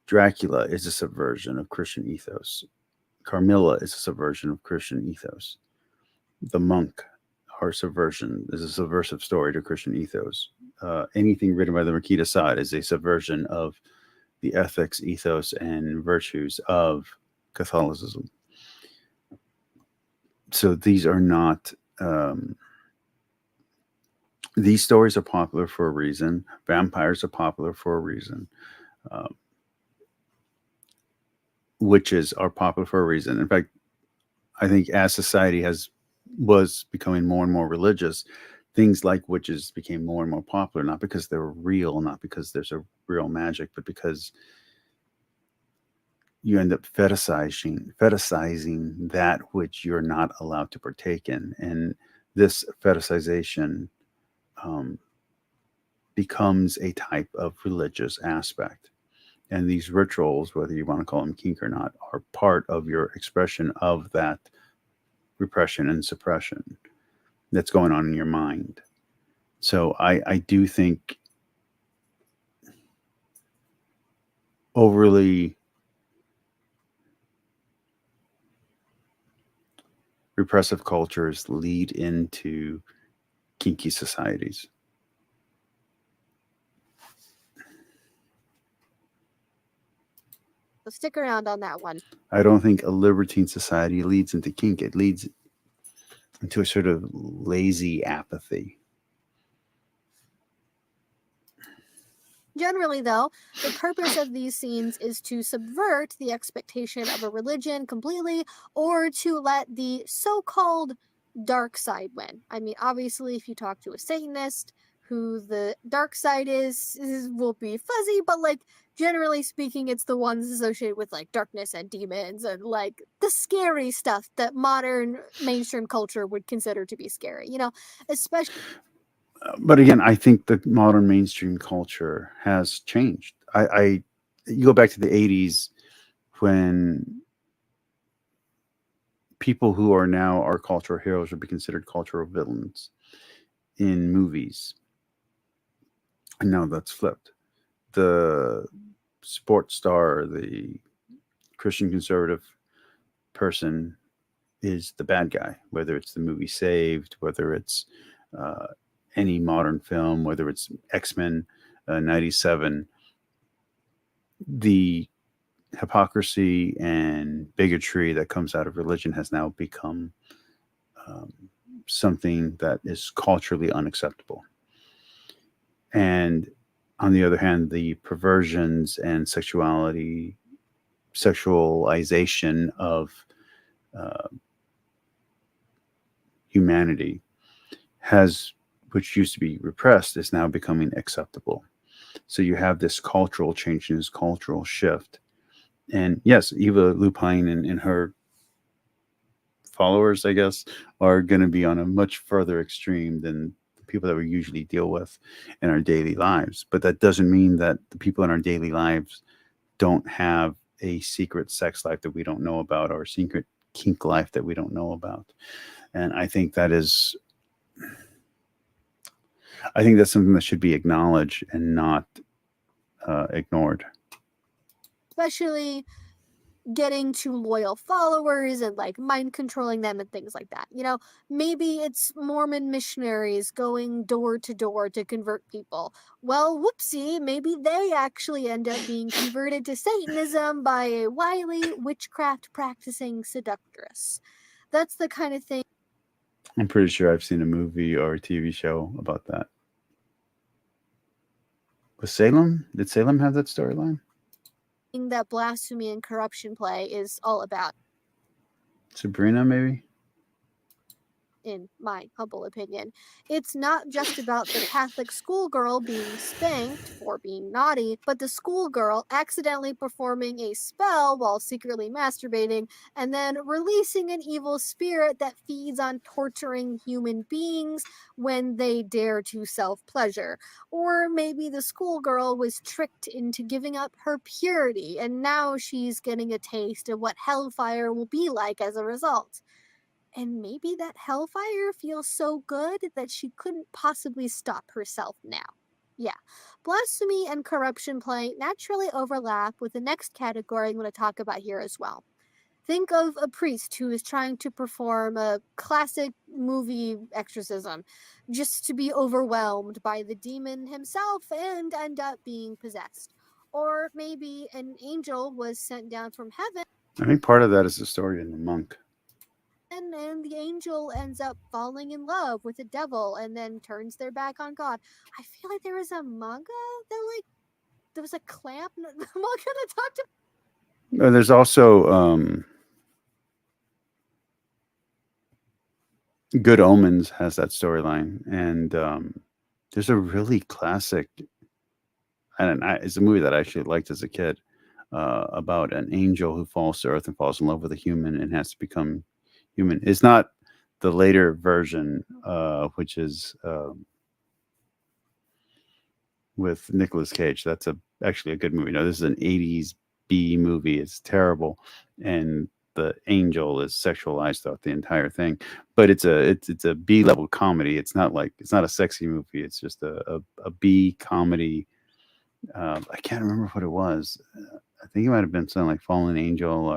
Dracula is a subversion of Christian ethos. Carmilla is a subversion of Christian ethos. The Monk, her subversion, is a subversive story to Christian ethos. Anything written by the Marquis de Sade is a subversion of the ethics, ethos, and virtues of Catholicism. So these are not. These stories are popular for a reason. Vampires are popular for a reason. Witches are popular for a reason. In fact, I think as society was becoming more and more religious, things like witches became more and more popular, not because they're real, not because there's a real magic, but because you end up fetishizing that which you're not allowed to partake in. And this fetishization becomes a type of religious aspect. And these rituals, whether you want to call them kink or not, are part of your expression of that repression and suppression that's going on in your mind. So I do think overly repressive cultures lead into kinky societies. So stick around on that one. I don't think a libertine society leads into kink. It leads into a sort of lazy apathy. Generally, though, the purpose of these scenes is to subvert the expectation of a religion completely, or to let the so-called dark side win. I mean, obviously, if you talk to a Satanist, who the dark side is will be fuzzy, but like generally speaking, it's the ones associated with like darkness and demons and like the scary stuff that modern mainstream culture would consider to be scary. You know, especially. But again, I think the modern mainstream culture has changed. You go back to the 80s when people who are now our cultural heroes would be considered cultural villains in movies. And now that's flipped. The sports star, the Christian conservative person is the bad guy, whether it's the movie Saved, whether it's any modern film, whether it's X-Men 97. The hypocrisy and bigotry that comes out of religion has now become something that is culturally unacceptable. And on the other hand, the perversions and sexualization of humanity which used to be repressed, is now becoming acceptable. So you have this cultural change and this cultural shift. And yes, Evie Lupine and her followers, I guess, are going to be on a much further extreme than the people that we usually deal with in our daily lives. But that doesn't mean that the people in our daily lives don't have a secret sex life that we don't know about, or a secret kink life that we don't know about. And I think that's something that should be acknowledged and not ignored. Especially getting to loyal followers and like mind controlling them and things like that. You know, maybe it's Mormon missionaries going door to door to convert people. Well, whoopsie, maybe they actually end up being converted to Satanism by a wily witchcraft practicing seductress. That's the kind of thing. I'm pretty sure I've seen a movie or a TV show about that. Was Salem? Did Salem have that storyline? That blasphemy and corruption play is all about. Sabrina, maybe? In my humble opinion. It's not just about the Catholic schoolgirl being spanked for being naughty, but the schoolgirl accidentally performing a spell while secretly masturbating and then releasing an evil spirit that feeds on torturing human beings when they dare to self-pleasure. Or maybe the schoolgirl was tricked into giving up her purity and now she's getting a taste of what hellfire will be like as a result. And maybe that hellfire feels so good that she couldn't possibly stop herself now. Yeah, blasphemy and corruption play naturally overlap with the next category I'm going to talk about here as well. Think of a priest who is trying to perform a classic movie exorcism just to be overwhelmed by the demon himself and end up being possessed. Or maybe an angel was sent down from heaven. I think part of that is the story in The Monk. And the angel ends up falling in love with the devil and then turns their back on God. I feel like there was a manga that there was a clamp manga that talked about. There's also Good Omens has that storyline, and there's a really classic, and it's a movie that I actually liked as a kid, about an angel who falls to earth and falls in love with a human and has to become human. It's not the later version, which is with Nicolas Cage. That's actually a good movie. No, this is an 80s B movie. It's terrible, and the angel is sexualized throughout the entire thing. But it's a B level comedy. It's not a sexy movie. It's just a B comedy. I can't remember what it was. I think it might have been something like Fallen Angel,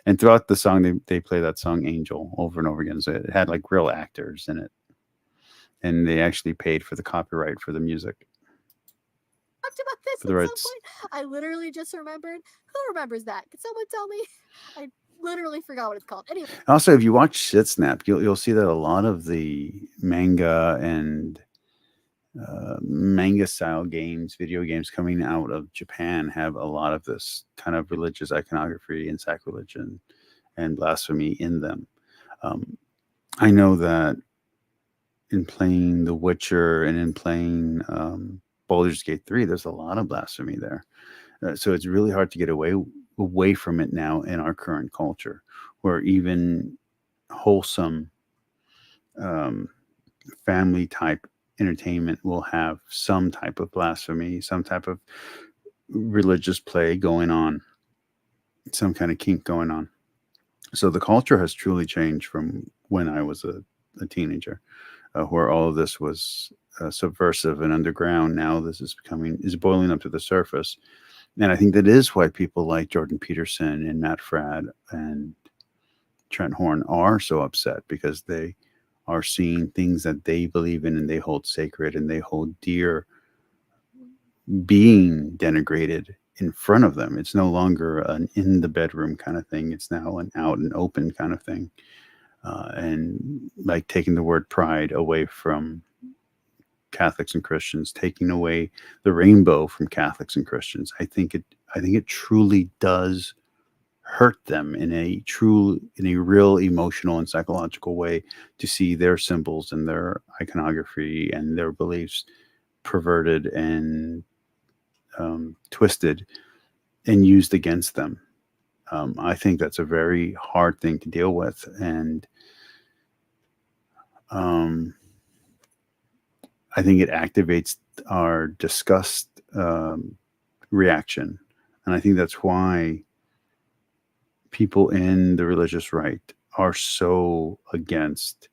and throughout the song they play that song Angel over and over again. So it had like real actors in it, and they actually paid for the copyright for the music. Talked about this at some point. I literally just remembered. Who remembers that? Could someone tell me? I literally forgot what it's called. Anyway. Also, if you watch Shit Snap, you'll see that a lot of the manga and manga style games, video games coming out of Japan have a lot of this kind of religious iconography and sacrilege and blasphemy in them. I know that in playing The Witcher and in playing Baldur's Gate 3, there's a lot of blasphemy there. So it's really hard to get away from it now in our current culture, where even wholesome family type entertainment will have some type of blasphemy, some type of religious play going on, some kind of kink going on. So the culture has truly changed from when I was a teenager, where all of this was subversive and underground. Now this is boiling up to the surface, And I think that is why people like Jordan Peterson and Matt Fradd and Trent Horn are so upset, because they are seeing things that they believe in and they hold sacred and they hold dear being denigrated in front of them. It's no longer an in the bedroom kind of thing. It's now an out and open kind of thing. And like taking the word pride away from Catholics and Christians, taking away the rainbow from Catholics and Christians. I think it truly does hurt them in a real emotional and psychological way, to see their symbols and their iconography and their beliefs perverted and twisted and used against them. I think that's a very hard thing to deal with, and I think it activates our disgust reaction, and I think that's why people in the religious right are so against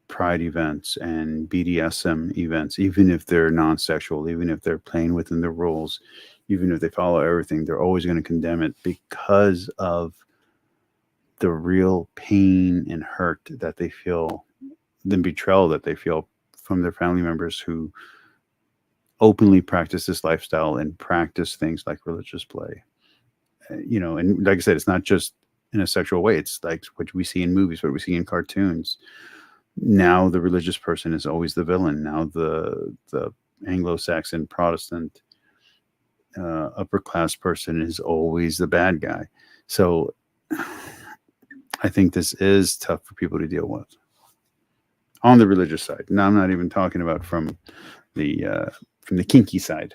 pride events and BDSM events, even if they're non-sexual, even if they're playing within the rules, even if they follow everything. They're always going to condemn it because of the real pain and hurt that they feel, the betrayal that they feel from their family members who openly practice this lifestyle and practice things like religious play. And like I said, it's not just in a sexual way. It's like what we see in movies, what we see in cartoons. Now the religious person is always the villain. Now the Anglo-Saxon Protestant upper class person is always the bad guy. So I think this is tough for people to deal with on the religious side. Now I'm not even talking about from the kinky side.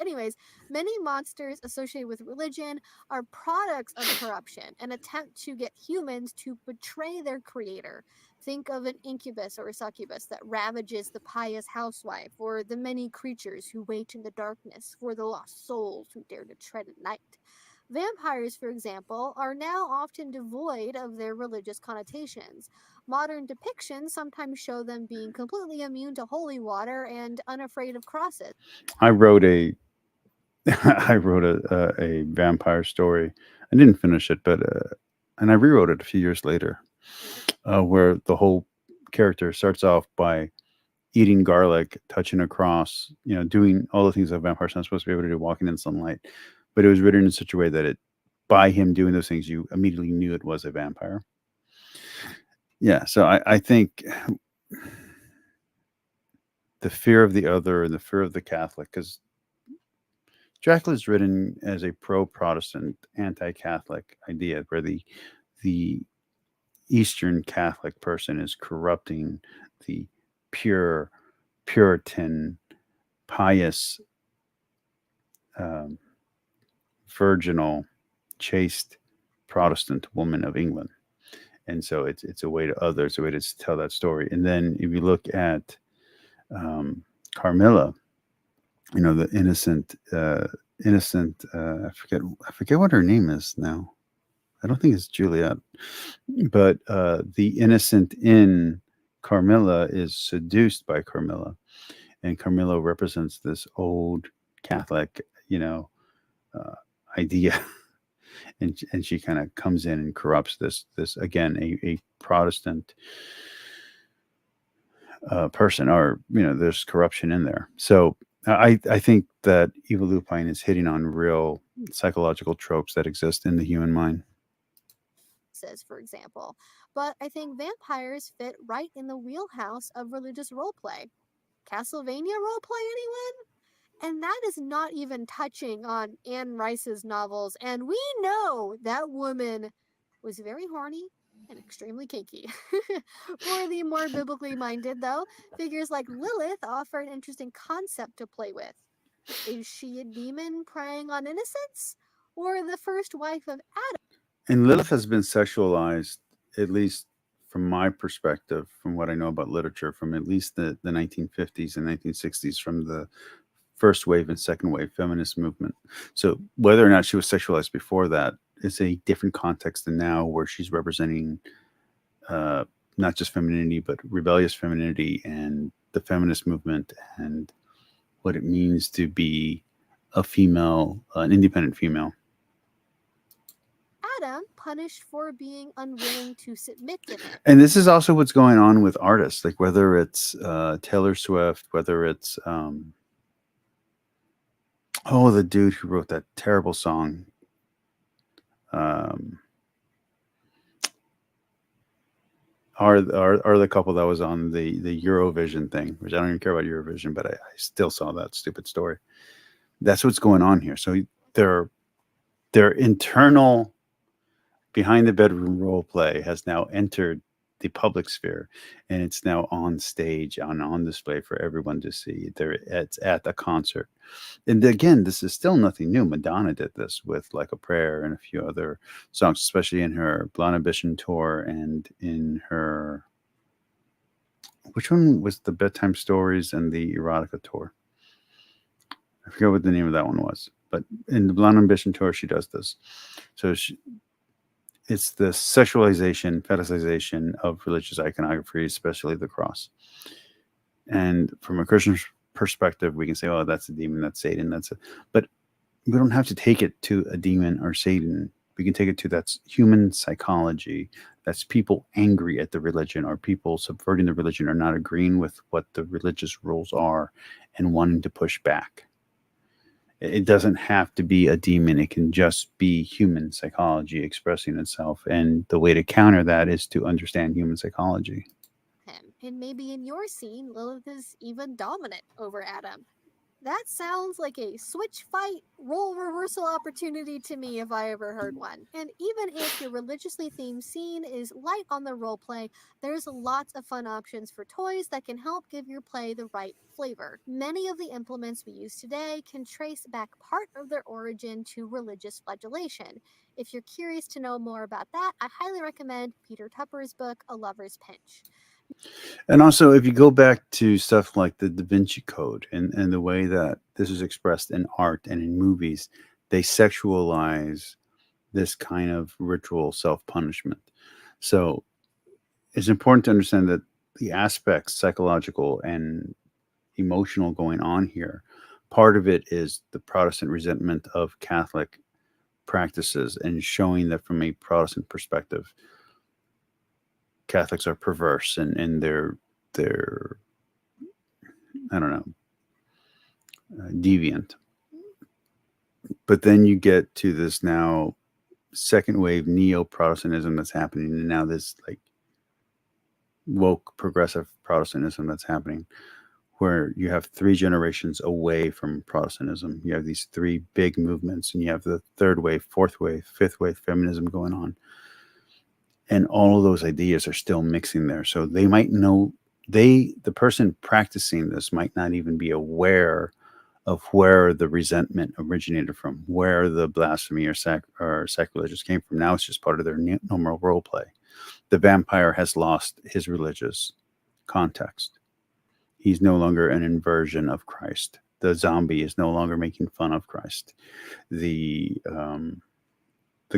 Anyways, many monsters associated with religion are products of corruption, an attempt to get humans to betray their creator. Think of an incubus or a succubus that ravages the pious housewife, or the many creatures who wait in the darkness for the lost souls who dare to tread at night. Vampires, for example, are now often devoid of their religious connotations. Modern depictions sometimes show them being completely immune to holy water and unafraid of crosses. I wrote a I wrote a vampire story. I didn't finish it, but and I rewrote it a few years later, where the whole character starts off by eating garlic, touching a cross, doing all the things that vampires are not supposed to be able to do, walking in sunlight. But it was written in such a way that by him doing those things, you immediately knew it was a vampire. Yeah, so I think the fear of the other and the fear of the Catholic, because Dracula is written as a pro-Protestant, anti-Catholic idea, where the Eastern Catholic person is corrupting the pure, Puritan, pious, virginal, chaste Protestant woman of England. And so it's a way to others, a way to tell that story. And then if you look at Carmilla, the innocent, I forget what her name is now. I don't think it's Juliet, but the innocent in Carmilla is seduced by Carmilla, and Carmilla represents this old Catholic, idea, and she kind of comes in and corrupts this again, a Protestant person, or there's corruption in there. So I think that Evie Lupine is hitting on real psychological tropes that exist in the human mind. For example, but I think vampires fit right in the wheelhouse of religious roleplay. Castlevania roleplay, anyone? And that is not even touching on Anne Rice's novels, and we know that woman was very horny and extremely kinky. For the more biblically minded, though, figures like Lilith offer an interesting concept to play with. Is she a demon preying on innocence, or the first wife of Adam? And Lilith has been sexualized, at least from my perspective, from what I know about literature, from at least the 1950s and 1960s, from the first wave and second wave feminist movement. So whether or not she was sexualized before that is a different context than now, where she's representing not just femininity, but rebellious femininity and the feminist movement and what it means to be a female, an independent female. Adam punished for being unwilling to submit to him. And this is also what's going on with artists, like whether it's Taylor Swift, whether it's the dude who wrote that terrible song. Are the couple that was on the Eurovision thing, which I don't even care about Eurovision, but I still saw that stupid story. That's what's going on here. So their internal behind the bedroom role play has now entered the public sphere, and it's now on stage and on display for everyone to see. It's at the concert. And again, this is still nothing new. Madonna did this with Like a Prayer and a few other songs, especially in her Blonde Ambition tour and in her, which one was the Bedtime Stories and the Erotica tour? I forget what the name of that one was, but in the Blonde Ambition tour, she does this. So it's the sexualization, fetishization of religious iconography, especially the cross. And from a Christian perspective, we can say, oh, that's a demon, that's Satan, but we don't have to take it to a demon or Satan. We can take it to that's human psychology. That's people angry at the religion, or people subverting the religion, or not agreeing with what the religious rules are and wanting to push back. It doesn't have to be a demon. It can just be human psychology expressing itself. And the way to counter that is to understand human psychology. And maybe in your scene, Lilith is even dominant over Adam. That sounds like a switch fight role reversal opportunity to me if I ever heard one. And even if your religiously themed scene is light on the roleplay, there's lots of fun options for toys that can help give your play the right flavor. Many of the implements we use today can trace back part of their origin to religious flagellation. If you're curious to know more about that, I highly recommend Peter Tupper's book, A Lover's Pinch. And also, if you go back to stuff like the Da Vinci Code and the way that this is expressed in art and in movies, they sexualize this kind of ritual self-punishment. So it's important to understand that the aspects, psychological and emotional, going on here, part of it is the Protestant resentment of Catholic practices and showing that from a Protestant perspective, Catholics are perverse and they're I don't know, deviant. But then you get to this now second wave neo-Protestantism that's happening, and now this like woke progressive Protestantism that's happening, where you have 3 generations away from Protestantism. You have these 3 big movements, and you have the third wave, fourth wave, fifth wave feminism going on. And all of those ideas are still mixing there. So they might know, the person practicing this might not even be aware of where the resentment originated from, where the blasphemy or sacrilegious came from. Now it's just part of their normal role play. The vampire has lost his religious context. He's no longer an inversion of Christ. The zombie is no longer making fun of Christ. The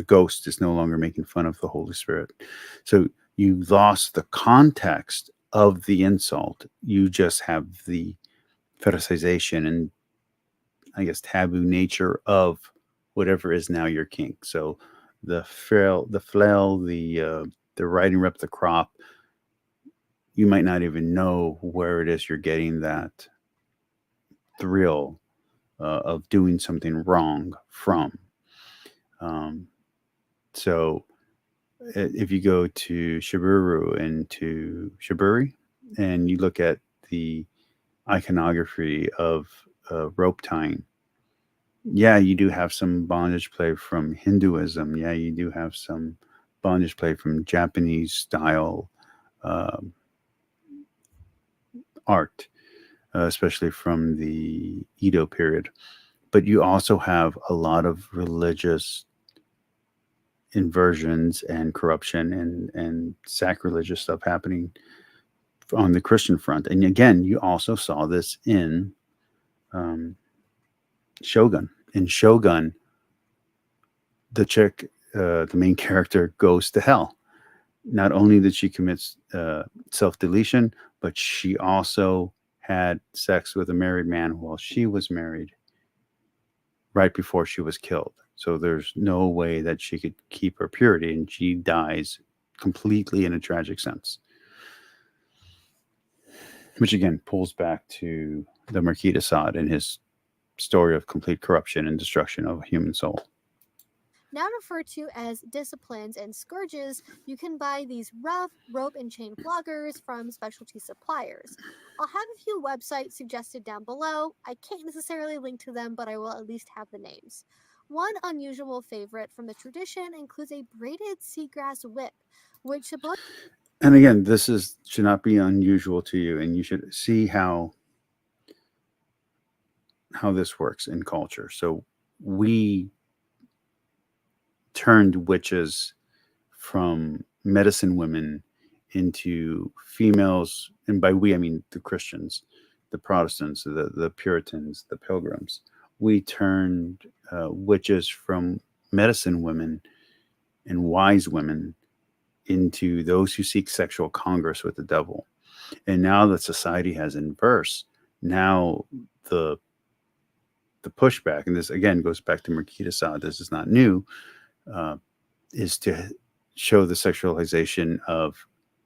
ghost is no longer making fun of the Holy Spirit. So you lost the context of the insult. You just have the fetishization and, I guess, taboo nature of whatever is now your kink. So the flail, the riding rep the crop, you might not even know where it is you're getting that thrill of doing something wrong from. So if you go to Shiburu and to Shiburi and you look at the iconography of rope tying, yeah, you do have some bondage play from Hinduism. Yeah, you do have some bondage play from Japanese style art, especially from the Edo period. But you also have a lot of religious inversions and corruption and sacrilegious stuff happening on the Christian front. And again, you also saw this in Shogun. In Shogun, the chick, the main character, goes to hell. Not only did she commit self-deletion, but she also had sex with a married man while she was married right before she was killed. So there's no way that she could keep her purity, and she dies completely in a tragic sense. Which again pulls back to the Marquis de Sade and his story of complete corruption and destruction of a human soul. Now referred to as disciplines and scourges, you can buy these rough rope and chain floggers from specialty suppliers. I'll have a few websites suggested down below. I can't necessarily link to them, but I will at least have the names. One unusual favorite from the tradition includes a braided seagrass whip, which supposedly. And again, this should not be unusual to you, and you should see how this works in culture. So we turned witches from medicine women into females, and by we I mean the Christians, the Protestants, the Puritans, the Pilgrims. We turned witches from medicine women and wise women into those who seek sexual congress with the devil. And now that society has inverse, now the pushback, and this again goes back to Marquis de Sade, this is not new, is to show the sexualization of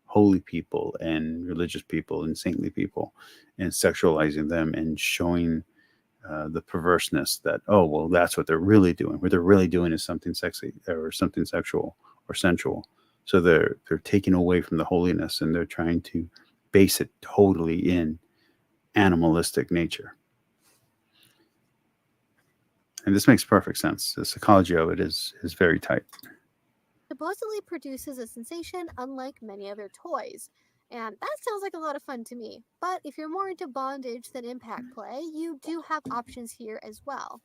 holy people and religious people and saintly people, and sexualizing them and showing the perverseness that, oh, well, that's what they're really doing. What they're really doing is something sexy or something sexual or sensual. So they're taken away from the holiness, and they're trying to base it totally in animalistic nature. And this makes perfect sense. The psychology of it is very tight. Supposedly produces a sensation unlike many other toys. And that sounds like a lot of fun to me. But if you're more into bondage than impact play, you do have options here as well.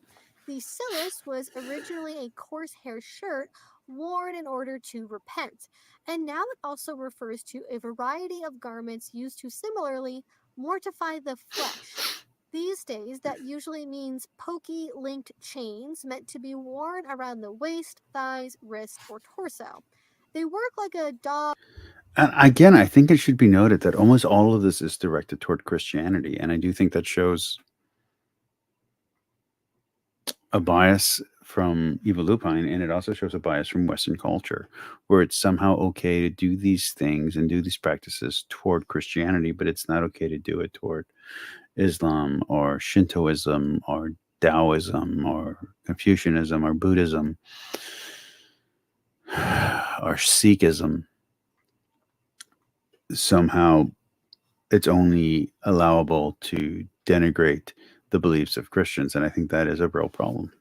The Silas was originally a coarse hair shirt worn in order to repent, and now it also refers to a variety of garments used to similarly mortify the flesh. These days, that usually means pokey linked chains meant to be worn around the waist, thighs, wrist, or torso. They work like a dog. And again, I think it should be noted that almost all of this is directed toward Christianity. And I do think that shows a bias from Evie Lupine, and it also shows a bias from Western culture, where it's somehow okay to do these things and do these practices toward Christianity, but it's not okay to do it toward Islam or Shintoism or Taoism or Confucianism or Buddhism or Sikhism. Somehow it's only allowable to denigrate the beliefs of Christians, and I think that is a real problem.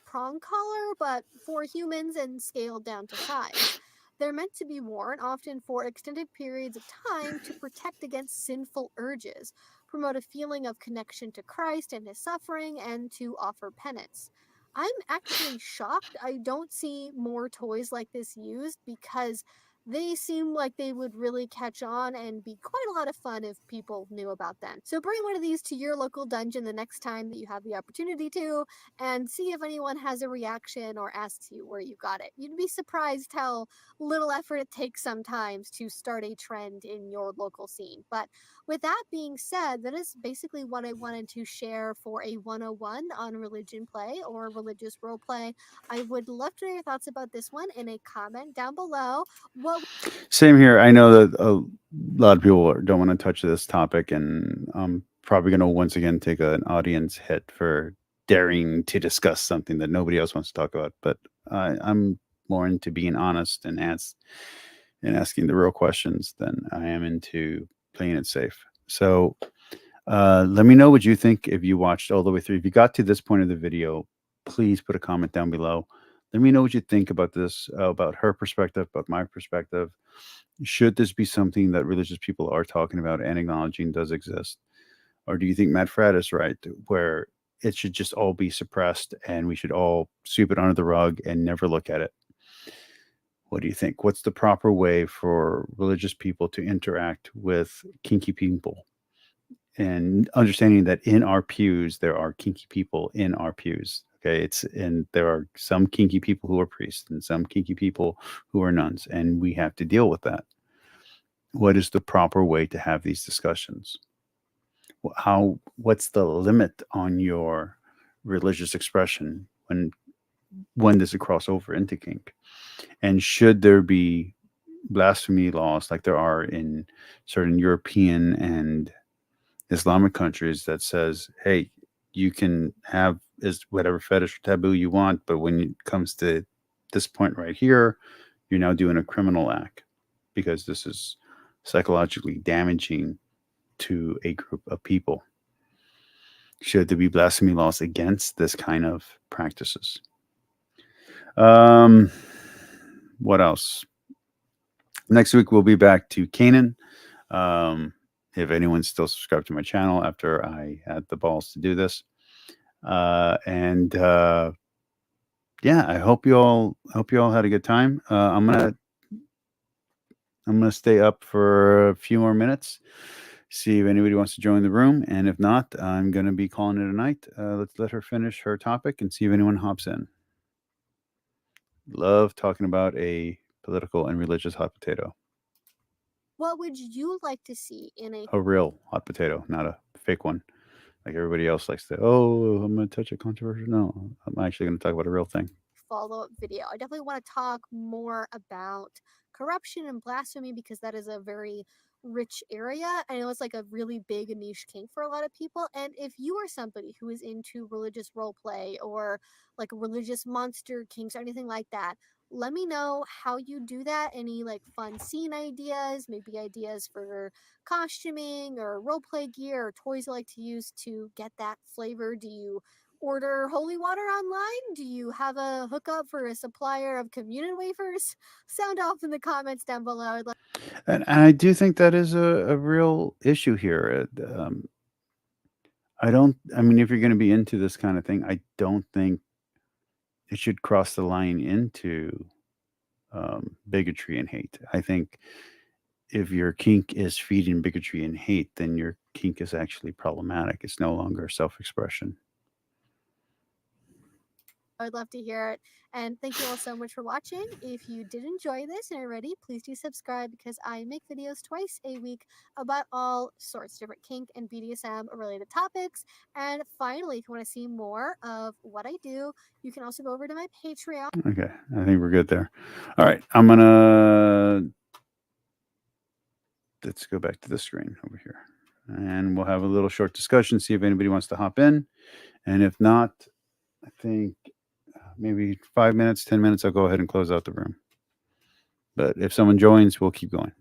Prong collar, but for humans and scaled down to size. They're meant to be worn often for extended periods of time to protect against sinful urges, promote a feeling of connection to Christ and his suffering, and to offer penance. I'm actually shocked I don't see more toys like this used, because they seem like they would really catch on and be quite a lot of fun if people knew about them. So bring one of these to your local dungeon the next time that you have the opportunity to, and see if anyone has a reaction or asks you where you got it. You'd be surprised how little effort it takes sometimes to start a trend in your local scene. But with that being said, that is basically what I wanted to share for a 101 on religion play or religious role play. I would love to know your thoughts about this one in a comment down below. Same here. I know that a lot of people don't want to touch this topic, and I'm probably going to once again take an audience hit for daring to discuss something that nobody else wants to talk about. But I'm more into being honest and asking the real questions than I am into playing it safe. So let me know what you think if you watched all the way through. If you got to this point of the video, please put a comment down below. Let me know what you think about this, about her perspective, about my perspective. Should this be something that religious people are talking about and acknowledging does exist? Or do you think Matt Fradd is right, where it should just all be suppressed and we should all sweep it under the rug and never look at it? What do you think? What's the proper way for religious people to interact with kinky people? And understanding that in our pews, there are kinky people in our pews. Okay, and there are some kinky people who are priests and some kinky people who are nuns, and we have to deal with that. what is the proper way to have these discussions? What's the limit on your religious expression when does it cross over into kink? And should there be blasphemy laws like there are in certain European and Islamic countries that says, hey, you can have is whatever fetish or taboo you want, but when it comes to this point right here, you're now doing a criminal act because this is psychologically damaging to a group of people. Should there be blasphemy laws against this kind of practices? What else? Next week we'll be back to Canaan. If anyone's still subscribed to my channel after I had the balls to do this, and yeah, I hope you all had a good time. I'm gonna stay up for a few more minutes, see if anybody wants to join the room, and if not, I'm gonna be calling it a night. Let's let her finish her topic and see if anyone hops in. Love talking about a political and religious hot potato. What would you like to see in a real hot potato, not a fake one, like everybody else likes to? Oh, I'm gonna touch a controversial. No, I'm actually gonna talk about a real thing. follow-up video? I definitely want to talk more about corruption and blasphemy because that is a very rich area. I know it's like a really big niche kink for a lot of people. And if you are somebody who is into religious role play or like religious monster kinks or anything like that, let me know how you do that. Any like fun scene ideas, maybe ideas for costuming or role play gear or toys you like to use to get that flavor. Do you order holy water online? Do you have a hookup for a supplier of communion wafers? Sound off in the comments down below. And I do think that is a real issue here. I mean, if you're going to be into this kind of thing, I don't think it should cross the line into bigotry and hate. I think if your kink is feeding bigotry and hate, then your kink is actually problematic. It's no longer self-expression. I'd love to hear it. And thank you all so much for watching. If you did enjoy this and are ready, please do subscribe because I make videos twice a week about all sorts of different kink and BDSM related topics. And finally, if you want to see more of what I do, you can also go over to my Patreon. Okay, I think we're good there. All right, let's go back to the screen over here. And we'll have a little short discussion, see if anybody wants to hop in. And if not, I think maybe 5 minutes, 10 minutes, I'll go ahead and close out the room. But if someone joins, we'll keep going.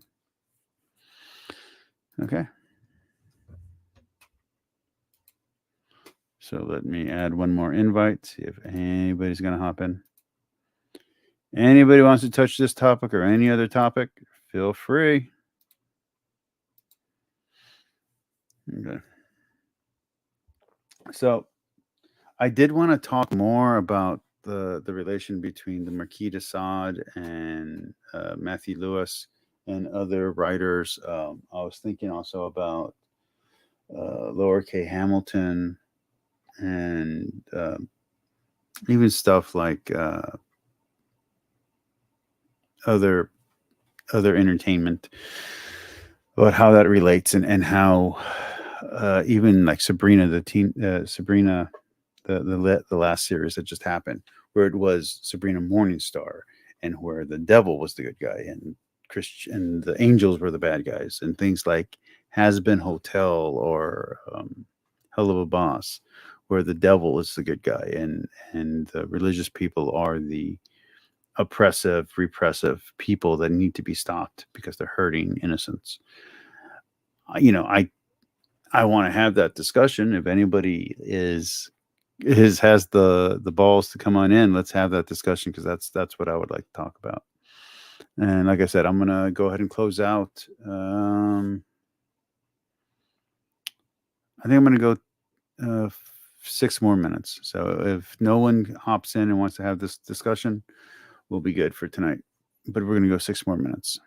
Okay. So let me add one more invite, see if anybody's going to hop in. Anybody wants to touch this topic or any other topic, feel free. Okay. So I did want to talk more about the relation between the Marquis de Sade and Matthew Lewis and other writers. I was thinking also about Lower K. Hamilton and even stuff like other entertainment, about how that relates and how even like Sabrina the last series that just happened, where it was Sabrina Morningstar and where the devil was the good guy and and the angels were the bad guys, and things like Has Been Hotel or Hell of a Boss, where the devil is the good guy and the religious people are the oppressive, repressive people that need to be stopped because they're hurting innocents. I want to have that discussion. If anybody has the balls to come on in, let's have that discussion, because that's what I would like to talk about. And like I said, I'm gonna go ahead and close out. I think I'm gonna go 6 more minutes. So if no one hops in and wants to have this discussion, we'll be good for tonight. But we're gonna go 6 more minutes.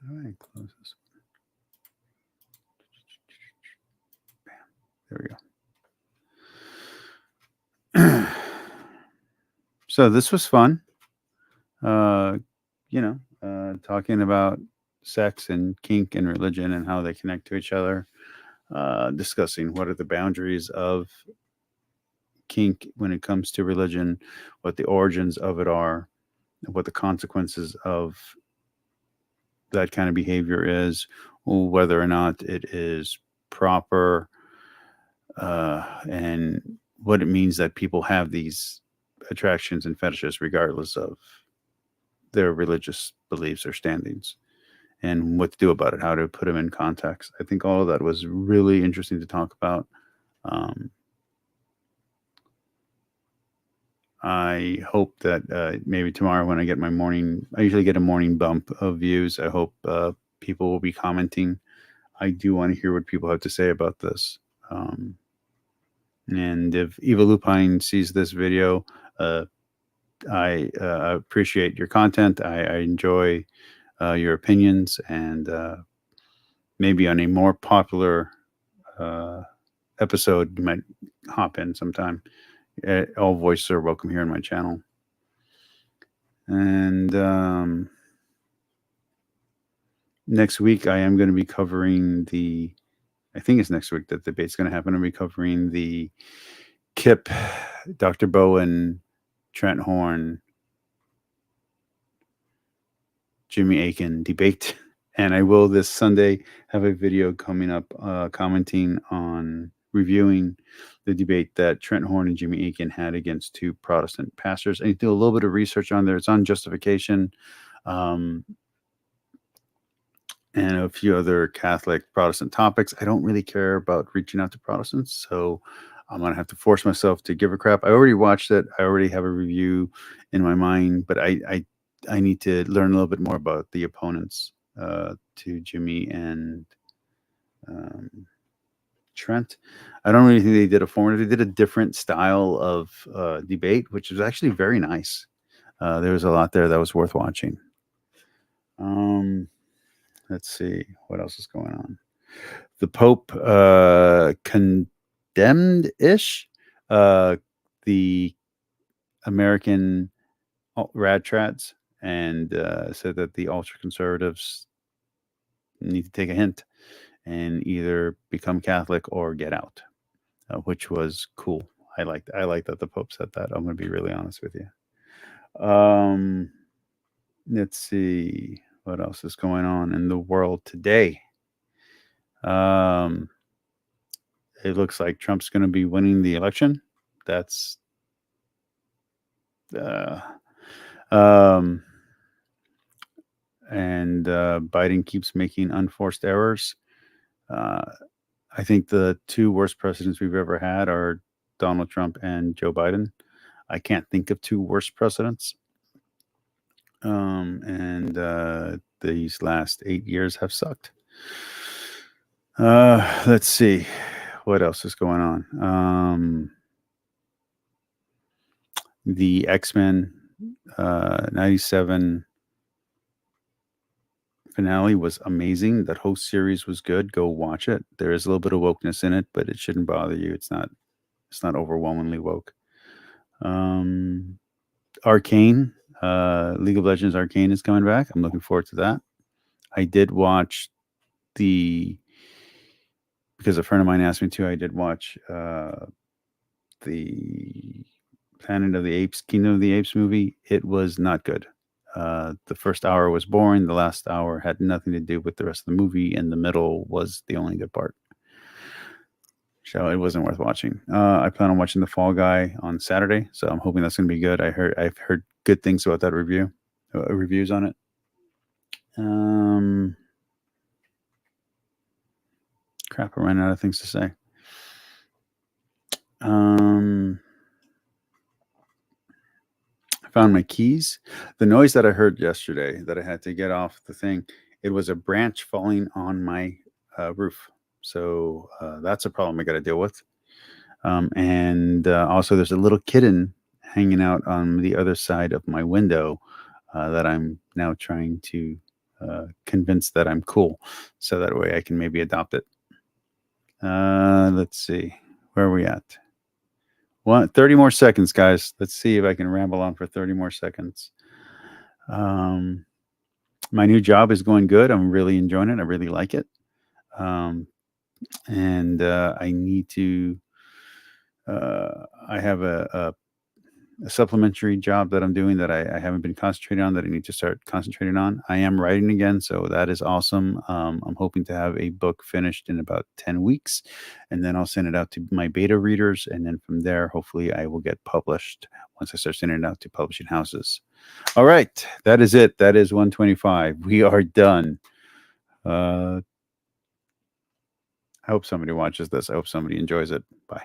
How do I close this? Bam. There we go. So this was fun. talking about sex and kink and religion and how they connect to each other, discussing what are the boundaries of kink when it comes to religion, what the origins of it are, what the consequences of that kind of behavior is, whether or not it is proper, and what it means that people have these attractions and fetishes regardless of their religious beliefs or standings, and what to do about it, how to put them in context. I think all of that was really interesting to talk about. I hope that maybe tomorrow when I get my morning, I usually get a morning bump of views. I hope people will be commenting. I do want to hear what people have to say about this. And if Evie Lupine sees this video, I appreciate your content. I enjoy your opinions, and maybe on a more popular episode, you might hop in sometime. All voices are welcome here on my channel. And next week, I am going to be covering I think it's next week that the debate's going to happen. I'll be covering the Kip, Dr. Bowen, Trent Horn, Jimmy Akin debate. And I will this Sunday have a video coming up commenting on reviewing the debate that Trent Horn and Jimmy Akin had against two Protestant pastors. I need to do a little bit of research on there. It's on justification, and a few other Catholic Protestant topics. I don't really care about reaching out to Protestants, so I'm going to have to force myself to give a crap. I already watched it. I already have a review in my mind, but I need to learn a little bit more about the opponents to Jimmy and Trent. I don't really think they did a format. They did a different style of debate, which was actually very nice. There was a lot there that was worth watching. Let's see what else is going on. The Pope condemned-ish the American rad trats, and said that the ultra conservatives need to take a hint and either become Catholic or get out, which was cool. I like that the Pope said that. I'm going to be really honest with you. Let's see what else is going on in the world today. It looks like Trump's going to be winning the election. That's and Biden keeps making unforced errors. I think the two worst presidents we've ever had are Donald Trump and Joe Biden. I can't think of two worse presidents. And these last 8 years have sucked. Let's see what else is going on. The X-Men 97 finale was amazing. That whole series was good. Go watch it. There is a little bit of wokeness in it, but it shouldn't bother you. It's not overwhelmingly woke. Arcane, League of Legends Arcane is coming back. I'm looking forward to that. I did watch because a friend of mine asked me to. I did watch the Planet of the Apes, Kingdom of the Apes movie. It was not good. The first hour was boring. The last hour had nothing to do with the rest of the movie, and the middle was the only good part. So it wasn't worth watching. I plan on watching The Fall Guy on Saturday, so I'm hoping that's going to be good. I've heard good things about that reviews on it. Crap, I ran out of things to say. I found my keys. The noise that I heard yesterday that I had to get off the thing, it was a branch falling on my roof. So that's a problem I got to deal with. And also there's a little kitten hanging out on the other side of my window that I'm now trying to convince that I'm cool. So that way I can maybe adopt it. Let's see. Where are we at? 30 more seconds, guys. Let's see if I can ramble on for 30 more seconds. My new job is going good. I'm really enjoying it. I really like it. And I need to, I have a supplementary job that I'm doing that I haven't been concentrating on, that I need to start concentrating on. I am writing again, so that is awesome. I'm hoping to have a book finished in about 10 weeks, and then I'll send it out to my beta readers. And then from there, hopefully I will get published once I start sending it out to publishing houses. All right, that is it. That is 125. We are done. I hope somebody watches this. I hope somebody enjoys it. Bye.